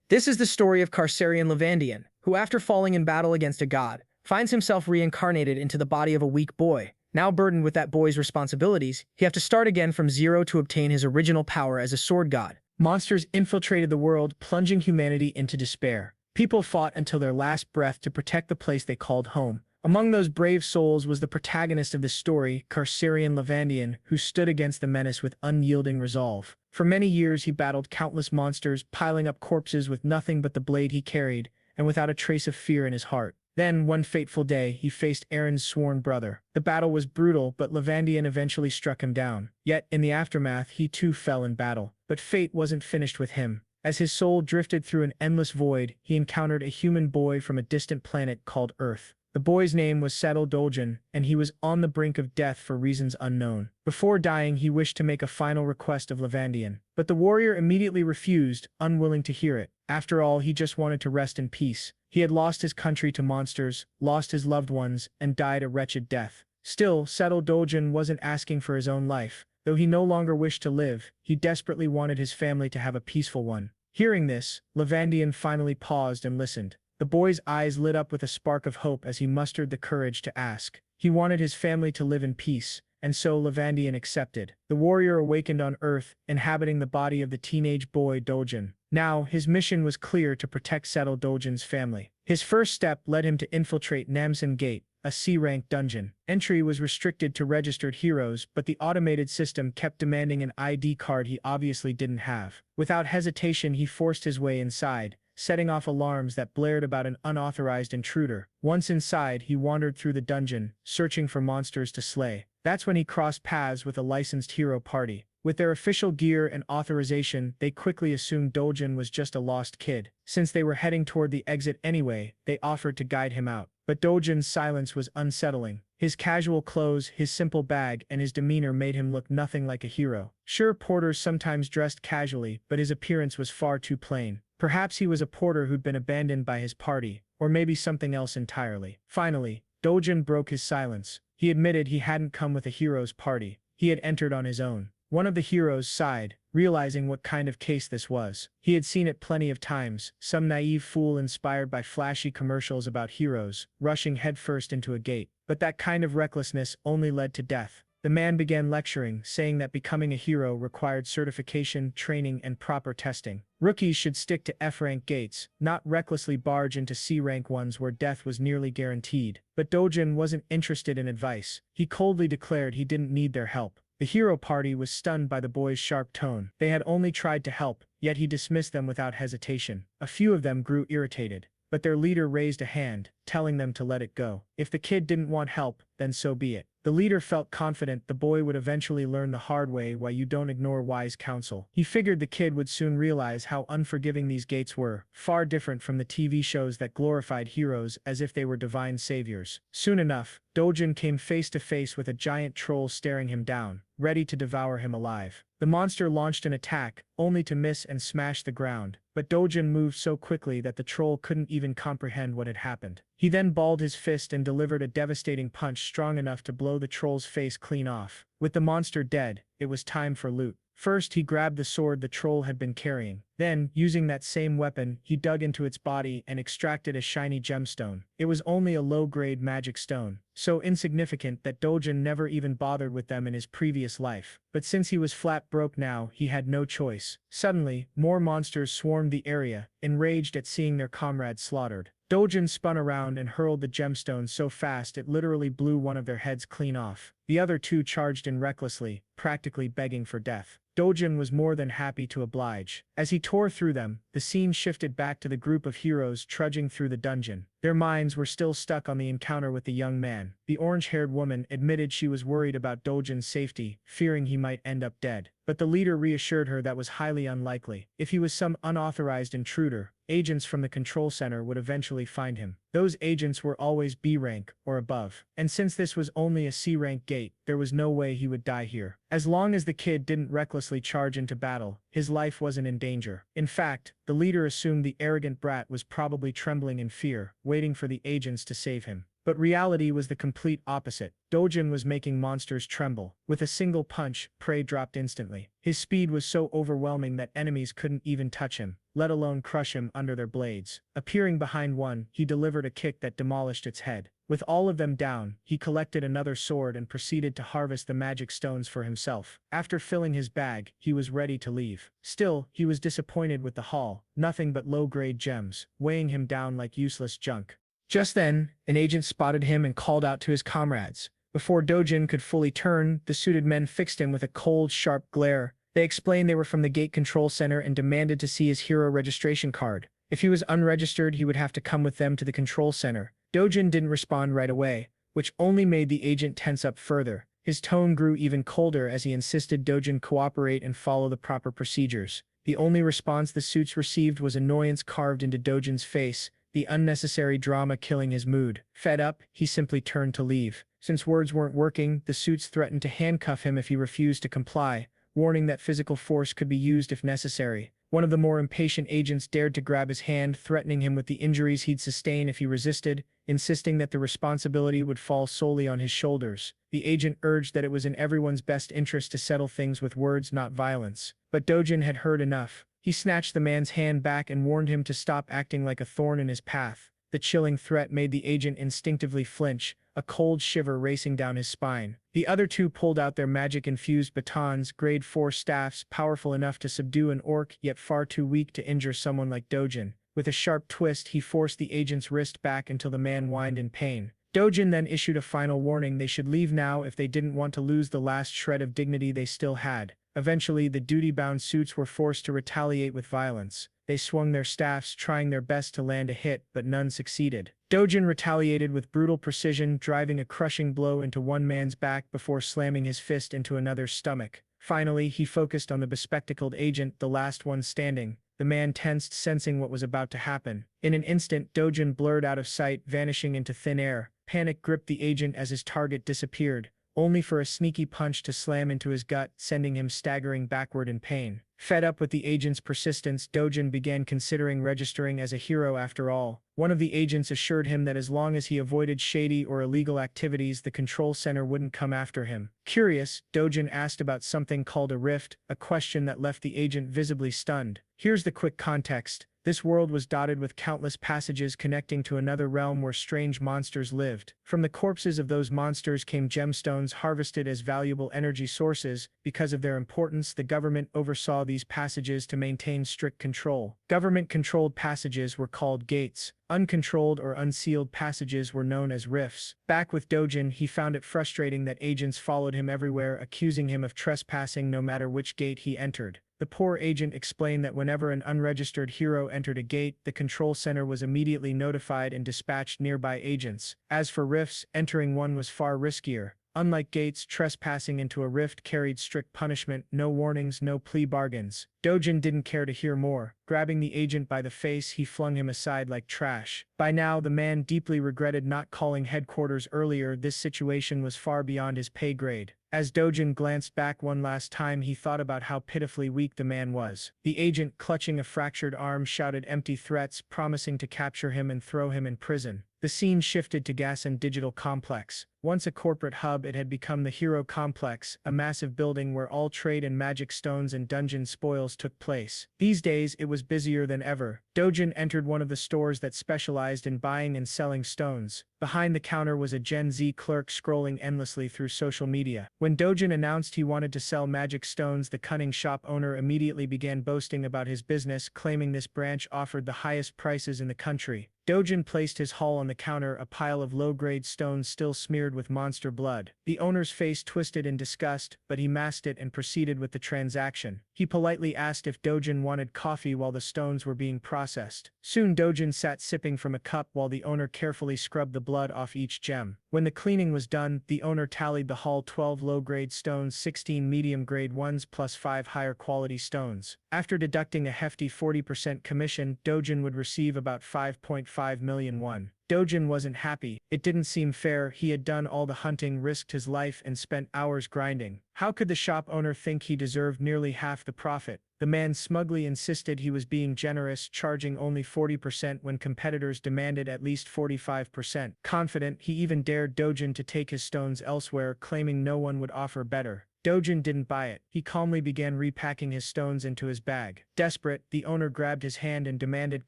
This is the story of Carcerian Levandian, who after falling in battle against a god, finds himself reincarnated into the body of a weak boy. Now burdened with that boy's responsibilities, he has to start again from zero to obtain his original power as a sword god. Monsters infiltrated the world, plunging humanity into despair. People fought until their last breath to protect the place they called home. Among those brave souls was the protagonist of this story, Carcerian Levandian, who stood against the menace with unyielding resolve. For many years he battled countless monsters, piling up corpses with nothing but the blade he carried, and without a trace of fear in his heart. Then, one fateful day, he faced Aaron's sworn brother. The battle was brutal, but Levandian eventually struck him down. Yet, in the aftermath, he too fell in battle. But fate wasn't finished with him. As his soul drifted through an endless void, he encountered a human boy from a distant planet called Earth. The boy's name was Settle Dolgen, and he was on the brink of death for reasons unknown. Before dying, he wished to make a final request of Levandian, but the warrior immediately refused, unwilling to hear it. After all, he just wanted to rest in peace. He had lost his country to monsters, lost his loved ones, and died a wretched death. Still, Settle Dolgen wasn't asking for his own life. Though he no longer wished to live, he desperately wanted his family to have a peaceful one. Hearing this, Levandian finally paused and listened. The boy's eyes lit up with a spark of hope as he mustered the courage to ask. He wanted his family to live in peace, and so Levandian accepted. The warrior awakened on Earth, inhabiting the body of the teenage boy Dolgen. Now, his mission was clear: to protect Settle Dolgen's family. His first step led him to infiltrate Namsen Gate, a C-rank dungeon. Entry was restricted to registered heroes, but the automated system kept demanding an ID card he obviously didn't have. Without hesitation, he forced his way inside, setting off alarms that blared about an unauthorized intruder. Once inside, he wandered through the dungeon, searching for monsters to slay. That's when he crossed paths with a licensed hero party. With their official gear and authorization, they quickly assumed Dolgen was just a lost kid. Since they were heading toward the exit anyway, they offered to guide him out. But Dolgen's silence was unsettling. His casual clothes, his simple bag, and his demeanor made him look nothing like a hero. Sure, porters sometimes dressed casually, but his appearance was far too plain. Perhaps he was a porter who'd been abandoned by his party, or maybe something else entirely. Finally, Dolgen broke his silence. He admitted he hadn't come with a hero's party. He had entered on his own. One of the heroes sighed, realizing what kind of case this was. He had seen it plenty of times, some naive fool inspired by flashy commercials about heroes, rushing headfirst into a gate. But that kind of recklessness only led to death. The man began lecturing, saying that becoming a hero required certification, training, and proper testing. Rookies should stick to F-rank gates, not recklessly barge into C-rank ones where death was nearly guaranteed. But Dolgen wasn't interested in advice. He coldly declared he didn't need their help. The hero party was stunned by the boy's sharp tone. They had only tried to help, yet he dismissed them without hesitation. A few of them grew irritated, but their leader raised a hand, telling them to let it go. If the kid didn't want help, then so be it. The leader felt confident the boy would eventually learn the hard way why you don't ignore wise counsel. He figured the kid would soon realize how unforgiving these gates were, far different from the TV shows that glorified heroes as if they were divine saviors. Soon enough, Dolgen came face to face with a giant troll staring him down, ready to devour him alive. The monster launched an attack, only to miss and smash the ground, but Dolgen moved so quickly that the troll couldn't even comprehend what had happened. He then balled his fist and delivered a devastating punch strong enough to blow the troll's face clean off. With the monster dead, it was time for loot. First, he grabbed the sword the troll had been carrying. Then, using that same weapon, he dug into its body and extracted a shiny gemstone. It was only a low-grade magic stone, so insignificant that Dolgen never even bothered with them in his previous life. But since he was flat broke now, he had no choice. Suddenly, more monsters swarmed the area, enraged at seeing their comrades slaughtered. Dolgen spun around and hurled the gemstone so fast it literally blew one of their heads clean off. The other two charged in recklessly, practically begging for death. Dolgen was more than happy to oblige. As he tore through them, the scene shifted back to the group of heroes trudging through the dungeon. Their minds were still stuck on the encounter with the young man. The orange-haired woman admitted she was worried about Dolgen's safety, fearing he might end up dead. But the leader reassured her that was highly unlikely. If he was some unauthorized intruder, agents from the control center would eventually find him. Those agents were always B rank or above. And since this was only a C rank gate, there was no way he would die here. As long as the kid didn't recklessly charge into battle, his life wasn't in danger. In fact, the leader assumed the arrogant brat was probably trembling in fear, waiting for the agents to save him. But reality was the complete opposite. Dojin was making monsters tremble. With a single punch, prey dropped instantly. His speed was so overwhelming that enemies couldn't even touch him, let alone crush him under their blades. Appearing behind one, he delivered a kick that demolished its head. With all of them down, he collected another sword and proceeded to harvest the magic stones for himself. After filling his bag, he was ready to leave. Still, he was disappointed with the haul, nothing but low-grade gems, weighing him down like useless junk. Just then, an agent spotted him and called out to his comrades. Before Dojin could fully turn, the suited men fixed him with a cold, sharp glare. They explained they were from the gate control center and demanded to see his hero registration card. If he was unregistered, he would have to come with them to the control center. Dojin didn't respond right away, which only made the agent tense up further. His tone grew even colder as he insisted Dojin cooperate and follow the proper procedures. The only response the suits received was annoyance carved into Dojin's face, the unnecessary drama killing his mood. Fed up, he simply turned to leave. Since words weren't working, the suits threatened to handcuff him if he refused to comply, warning that physical force could be used if necessary. One of the more impatient agents dared to grab his hand, threatening him with the injuries he'd sustain if he resisted, insisting that the responsibility would fall solely on his shoulders. The agent urged that it was in everyone's best interest to settle things with words, not violence. But Dojin had heard enough. He snatched the man's hand back and warned him to stop acting like a thorn in his path. The chilling threat made the agent instinctively flinch, a cold shiver racing down his spine. The other two pulled out their magic-infused batons, grade 4 staffs, powerful enough to subdue an orc, yet far too weak to injure someone like Dojin. With a sharp twist, he forced the agent's wrist back until the man whined in pain. Dojin then issued a final warning: they should leave now if they didn't want to lose the last shred of dignity they still had. Eventually, the duty-bound suits were forced to retaliate with violence. They swung their staffs, trying their best to land a hit, but none succeeded. Dojin retaliated with brutal precision, driving a crushing blow into one man's back before slamming his fist into another's stomach. Finally, he focused on the bespectacled agent, the last one standing. The man tensed, sensing what was about to happen. In an instant, Dojin blurred out of sight, vanishing into thin air. Panic gripped the agent as his target disappeared, only for a sneaky punch to slam into his gut, sending him staggering backward in pain. Fed up with the agent's persistence, Dojin began considering registering as a hero after all. One of the agents assured him that as long as he avoided shady or illegal activities, the control center wouldn't come after him. Curious, Dojin asked about something called a rift, a question that left the agent visibly stunned. Here's the quick context. This world was dotted with countless passages connecting to another realm where strange monsters lived. From the corpses of those monsters came gemstones harvested as valuable energy sources. Because of their importance, the government oversaw these passages to maintain strict control. Government-controlled passages were called gates. Uncontrolled or unsealed passages were known as rifts. Back with Dojin, he found it frustrating that agents followed him everywhere, accusing him of trespassing no matter which gate he entered. The poor agent explained that whenever an unregistered hero entered a gate, the control center was immediately notified and dispatched nearby agents. As for rifts, entering one was far riskier. Unlike gates, trespassing into a rift carried strict punishment, no warnings, no plea bargains. Dojin didn't care to hear more. Grabbing the agent by the face, he flung him aside like trash. By now, the man deeply regretted not calling headquarters earlier. This situation was far beyond his pay grade. As Dojin glanced back one last time, he thought about how pitifully weak the man was. The agent, clutching a fractured arm, shouted empty threats, promising to capture him and throw him in prison. The scene shifted to Gas and Digital Complex. Once a corporate hub, it had become the Hero Complex, a massive building where all trade in magic stones and dungeon spoils took place. These days, it was busier than ever. Dojin entered one of the stores that specialized in buying and selling stones. Behind the counter was a Gen Z clerk scrolling endlessly through social media. When Dojin announced he wanted to sell magic stones, the cunning shop owner immediately began boasting about his business, claiming this branch offered the highest prices in the country. Dojin placed his haul on the counter, a pile of low-grade stones still smeared with monster blood. The owner's face twisted in disgust, but he masked it and proceeded with the transaction. He politely asked if Dojin wanted coffee while the stones were being processed. Soon Dojin sat sipping from a cup while the owner carefully scrubbed the blood off each gem. When the cleaning was done, the owner tallied the haul: 12 low-grade stones, 16 medium-grade ones, plus 5 higher-quality stones. After deducting a hefty 40% commission, Dojin would receive about 5.5 million won. Dojin wasn't happy. It didn't seem fair. He had done all the hunting, risked his life, and spent hours grinding. How could the shop owner think he deserved nearly half the profit? The man smugly insisted he was being generous, charging only 40% when competitors demanded at least 45%. Confident, he even dared Dojin to take his stones elsewhere, claiming no one would offer better. Dojin didn't buy it. He calmly began repacking his stones into his bag. Desperate, the owner grabbed his hand and demanded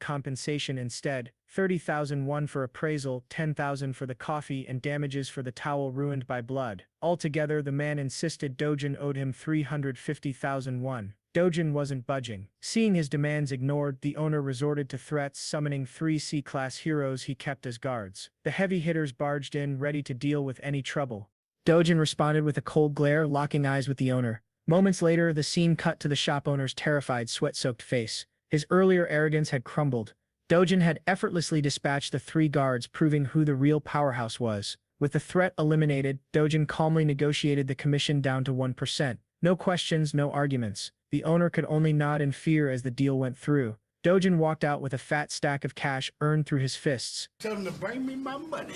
compensation instead. 30,000 won for appraisal, 10,000 for the coffee, and damages for the towel ruined by blood. Altogether, the man insisted Dojin owed him 350,000 won. Dojin wasn't budging. Seeing his demands ignored, the owner resorted to threats, summoning 3 C-class heroes he kept as guards. The heavy hitters barged in, ready to deal with any trouble. Dojin responded with a cold glare, locking eyes with the owner. Moments later, the scene cut to the shop owner's terrified, sweat-soaked face. His earlier arrogance had crumbled. Dojin had effortlessly dispatched the 3 guards, proving who the real powerhouse was. With the threat eliminated, Dojin calmly negotiated the commission down to 1%. No questions, no arguments. The owner could only nod in fear as the deal went through. Dojin walked out with a fat stack of cash earned through his fists. Tell him to bring me my money.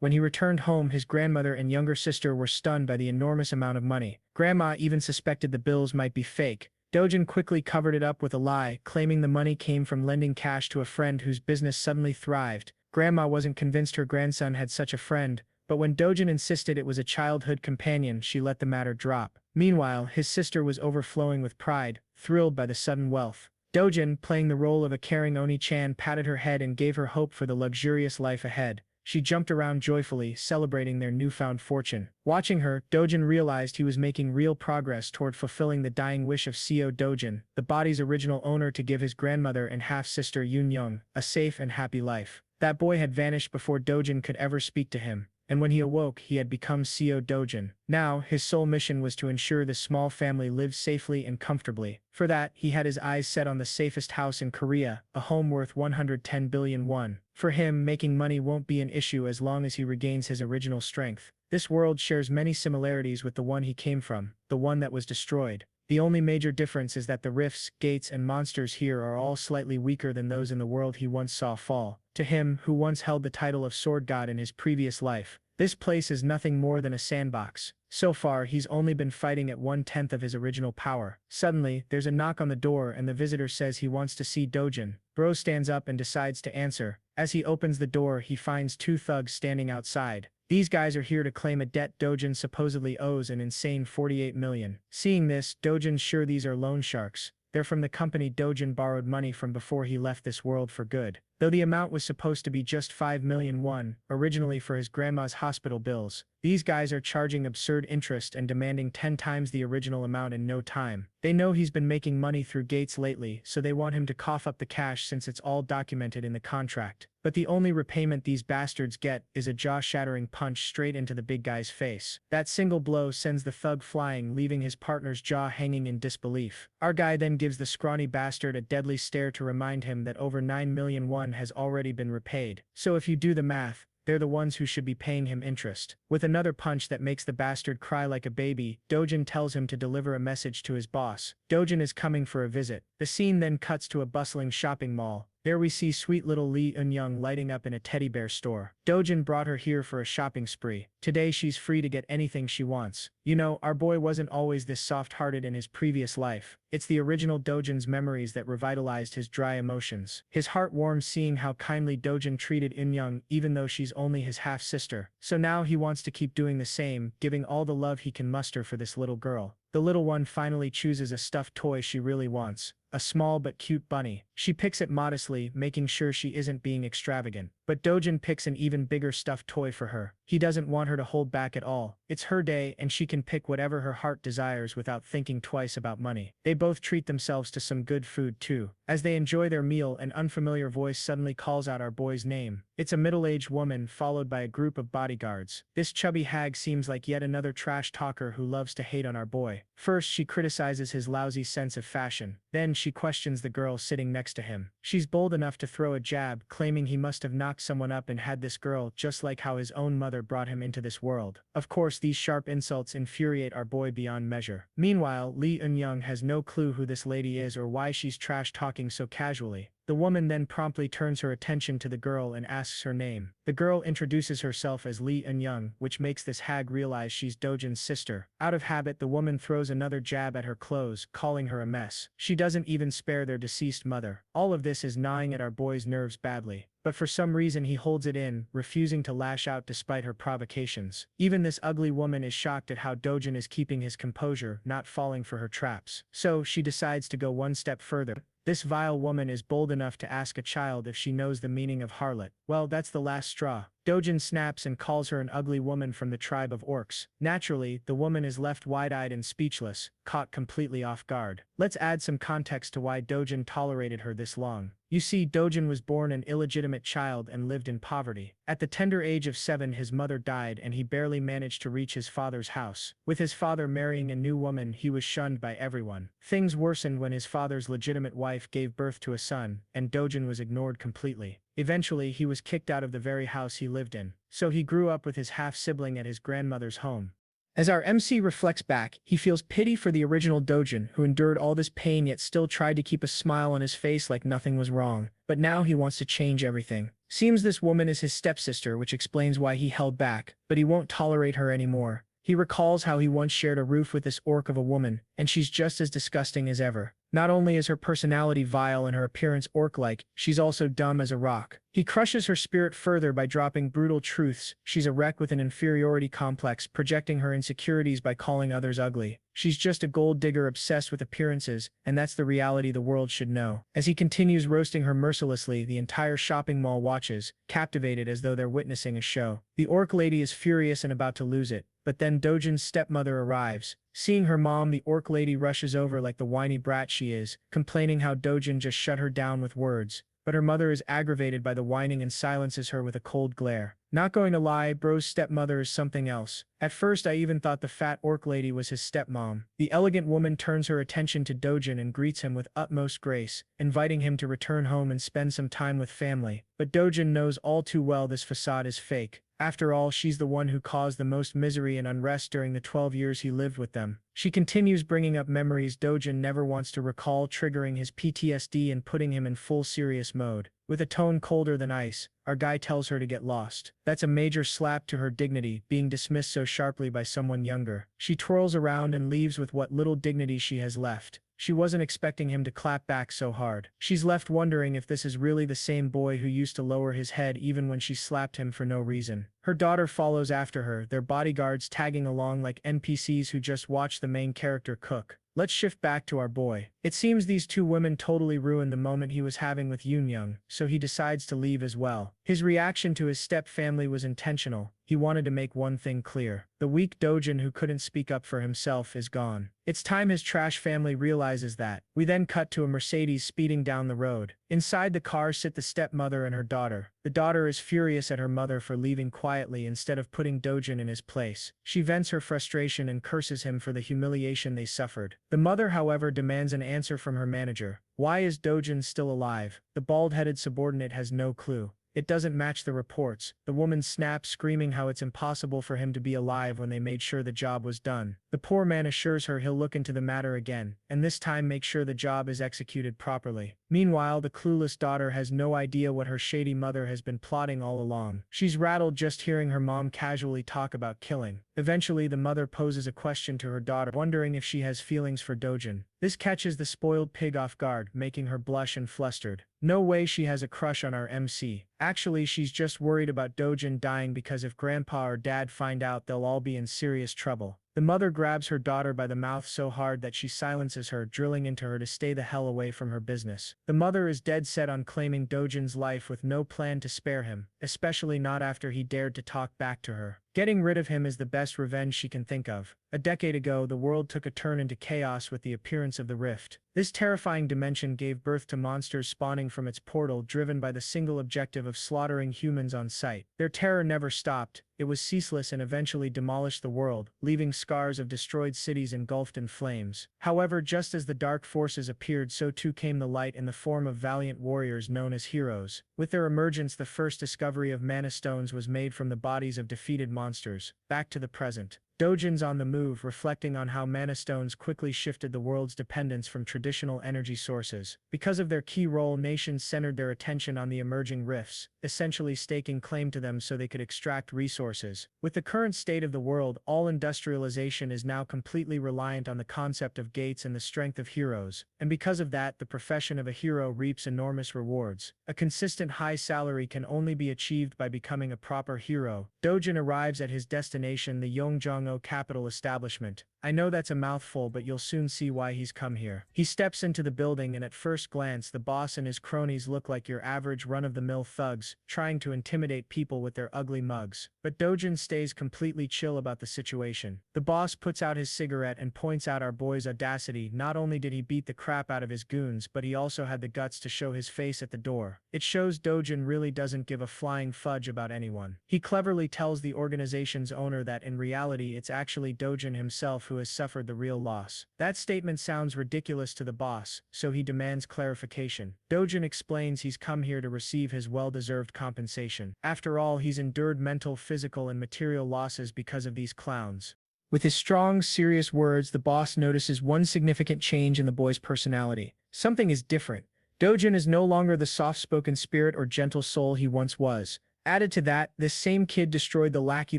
When he returned home, his grandmother and younger sister were stunned by the enormous amount of money. Grandma even suspected the bills might be fake. Dojin quickly covered it up with a lie, claiming the money came from lending cash to a friend whose business suddenly thrived. Grandma wasn't convinced her grandson had such a friend, but when Dojin insisted it was a childhood companion, she let the matter drop. Meanwhile, his sister was overflowing with pride, thrilled by the sudden wealth. Dojin, playing the role of a caring Oni-chan, patted her head and gave her hope for the luxurious life ahead. She jumped around joyfully, celebrating their newfound fortune. Watching her, Dojin realized he was making real progress toward fulfilling the dying wish of Seo Dojin, the body's original owner, to give his grandmother and half-sister Yoon Young a safe and happy life. That boy had vanished before Dojin could ever speak to him, and when he awoke, he had become Seo Dojin. Now, his sole mission was to ensure the small family lived safely and comfortably. For that, he had his eyes set on the safest house in Korea, a home worth 110 billion won. For him, making money won't be an issue as long as he regains his original strength. This world shares many similarities with the one he came from, the one that was destroyed. The only major difference is that the rifts, gates, and monsters here are all slightly weaker than those in the world he once saw fall. To him, who once held the title of Sword God in his previous life, this place is nothing more than a sandbox. So far, he's only been fighting at 1/10 of his original power. Suddenly, there's a knock on the door and the visitor says he wants to see Dojin. Bro stands up and decides to answer. As he opens the door, he finds 2 thugs standing outside. These guys are here to claim a debt Dojin supposedly owes an insane 48 million. Seeing this, Dojin's sure these are loan sharks. They're from the company Dojin borrowed money from before he left this world for good. Though the amount was supposed to be just 5 million won, originally for his grandma's hospital bills, these guys are charging absurd interest and demanding 10 times the original amount in no time. They know he's been making money through gates lately, so they want him to cough up the cash since it's all documented in the contract. But the only repayment these bastards get is a jaw-shattering punch straight into the big guy's face. That single blow sends the thug flying, leaving his partner's jaw hanging in disbelief. Our guy then gives the scrawny bastard a deadly stare to remind him that over 9 million won has already been repaid. So if you do the math, they're the ones who should be paying him interest. With another punch that makes the bastard cry like a baby, Dojin tells him to deliver a message to his boss. Dojin is coming for a visit. The scene then cuts to a bustling shopping mall. There we see sweet little Lee Eun-young lighting up in a teddy bear store. Dojin brought her here for a shopping spree. Today she's free to get anything she wants. You know, our boy wasn't always this soft-hearted in his previous life. It's the original Dojin's memories that revitalized his dry emotions. His heart warms seeing how kindly Dojin treated Eun-young even though she's only his half-sister. So now he wants to keep doing the same, giving all the love he can muster for this little girl. The little one finally chooses a stuffed toy she really wants. A small but cute bunny. She picks it modestly, making sure she isn't being extravagant. But Dojin picks an even bigger stuffed toy for her. He doesn't want her to hold back at all. It's her day and she can pick whatever her heart desires without thinking twice about money. They both treat themselves to some good food too. As they enjoy their meal, an unfamiliar voice suddenly calls out our boy's name. It's a middle-aged woman followed by a group of bodyguards. This chubby hag seems like yet another trash talker who loves to hate on our boy. First, she criticizes his lousy sense of fashion. Then she questions the girl sitting next to him. She's bold enough to throw a jab, claiming he must have knocked someone up and had this girl just like how his own mother brought him into this world. Of course, these sharp insults infuriate our boy beyond measure. Meanwhile, Lee Eun-young has no clue who this lady is or why she's trash talking so casually. The woman then promptly turns her attention to the girl and asks her name. The girl introduces herself as Lee Eun-young, which makes this hag realize she's Dojin's sister. Out of habit, the woman throws another jab at her clothes, calling her a mess. She doesn't even spare their deceased mother. All of this is gnawing at our boy's nerves badly. But for some reason he holds it in, refusing to lash out despite her provocations. Even this ugly woman is shocked at how Dojin is keeping his composure, not falling for her traps. So, she decides to go one step further. This vile woman is bold enough to ask a child if she knows the meaning of harlot. Well, that's the last straw. Dojin snaps and calls her an ugly woman from the tribe of orcs. Naturally, the woman is left wide-eyed and speechless, caught completely off guard. Let's add some context to why Dojin tolerated her this long. You see, Dojin was born an illegitimate child and lived in poverty. At the tender age of 7, his mother died and he barely managed to reach his father's house. With his father marrying a new woman, he was shunned by everyone. Things worsened when his father's legitimate wife gave birth to a son, and Dojin was ignored completely. Eventually, he was kicked out of the very house he lived in, so he grew up with his half-sibling at his grandmother's home. As our MC reflects back, he feels pity for the original Dojin, who endured all this pain yet still tried to keep a smile on his face like nothing was wrong. But now he wants to change everything. Seems this woman is his stepsister, which explains why he held back, but he won't tolerate her anymore. He recalls how he once shared a roof with this orc of a woman, and she's just as disgusting as ever. Not only is her personality vile and her appearance orc-like, she's also dumb as a rock. He crushes her spirit further by dropping brutal truths. She's a wreck with an inferiority complex, projecting her insecurities by calling others ugly. She's just a gold digger obsessed with appearances, and that's the reality the world should know. As he continues roasting her mercilessly, the entire shopping mall watches, captivated as though they're witnessing a show. The orc lady is furious and about to lose it, but then Dojin's stepmother arrives. Seeing her mom, the orc lady rushes over like the whiny brat she is, complaining how Dojin just shut her down with words. But her mother is aggravated by the whining and silences her with a cold glare. Not going to lie, bro's stepmother is something else. At first I even thought the fat orc lady was his stepmom. The elegant woman turns her attention to Dojin and greets him with utmost grace, inviting him to return home and spend some time with family. But Dojin knows all too well this facade is fake. After all, she's the one who caused the most misery and unrest during the 12 years he lived with them. She continues bringing up memories Dojin never wants to recall, triggering his PTSD and putting him in full serious mode. With a tone colder than ice, our guy tells her to get lost. That's a major slap to her dignity, being dismissed so sharply by someone younger. She twirls around and leaves with what little dignity she has left. She wasn't expecting him to clap back so hard. She's left wondering if this is really the same boy who used to lower his head even when she slapped him for no reason. Her daughter follows after her, their bodyguards tagging along like NPCs who just watch the main character cook. Let's shift back to our boy. It seems these two women totally ruined the moment he was having with Yoon-young, so he decides to leave as well. His reaction to his step-family was intentional. He wanted to make one thing clear. The weak Dojin who couldn't speak up for himself is gone. It's time his trash family realizes that. We then cut to a Mercedes speeding down the road. Inside the car sit the stepmother and her daughter. The daughter is furious at her mother for leaving quietly instead of putting Dojin in his place. She vents her frustration and curses him for the humiliation they suffered. The mother, however, demands an answer from her manager. Why is Dojin still alive? The bald-headed subordinate has no clue. It doesn't match the reports. The woman snaps, screaming how it's impossible for him to be alive when they made sure the job was done. The poor man assures her he'll look into the matter again, and this time make sure the job is executed properly. Meanwhile, the clueless daughter has no idea what her shady mother has been plotting all along. She's rattled just hearing her mom casually talk about killing. Eventually, the mother poses a question to her daughter, wondering if she has feelings for Dojin. This catches the spoiled pig off guard, making her blush and flustered. No way she has a crush on our MC. Actually, she's just worried about Dojin dying because if grandpa or dad find out, they'll all be in serious trouble. The mother grabs her daughter by the mouth so hard that she silences her, drilling into her to stay the hell away from her business. The mother is dead set on claiming Dojin's life with no plan to spare him, especially not after he dared to talk back to her. Getting rid of him is the best revenge she can think of. A decade ago, the world took a turn into chaos with the appearance of the rift. This terrifying dimension gave birth to monsters spawning from its portal, driven by the single objective of slaughtering humans on sight. Their terror never stopped. It was ceaseless and eventually demolished the world, leaving scars of destroyed cities engulfed in flames. However, just as the dark forces appeared, so too came the light in the form of valiant warriors known as heroes. With their emergence, the first discovery of mana stones was made from the bodies of defeated monsters. Back to the present. Dojin's on the move, reflecting on how mana stones quickly shifted the world's dependence from traditional energy sources. Because of their key role, nations centered their attention on the emerging rifts, essentially staking claim to them so they could extract resources. With the current state of the world, all industrialization is now completely reliant on the concept of gates and the strength of heroes, and because of that, the profession of a hero reaps enormous rewards. A consistent high salary can only be achieved by becoming a proper hero. Dojin arrives at his destination, the Yongjong capital establishment. I know that's a mouthful, but you'll soon see why he's come here. He steps into the building, and at first glance, the boss and his cronies look like your average run-of-the-mill thugs, trying to intimidate people with their ugly mugs. But Dojin stays completely chill about the situation. The boss puts out his cigarette and points out our boy's audacity. Not only did he beat the crap out of his goons, but he also had the guts to show his face at the door. It shows Dojin really doesn't give a flying fudge about anyone. He cleverly tells the organization's owner that in reality it's actually Dojin himself who has suffered the real loss. That statement sounds ridiculous to the boss, so he demands clarification. Dojin explains he's come here to receive his well-deserved compensation. After all, he's endured mental, physical, and material losses because of these clowns. With his strong, serious words, the boss notices one significant change in the boy's personality. Something is different. Dojin is no longer the soft-spoken spirit or gentle soul he once was. Added to that, this same kid destroyed the lackey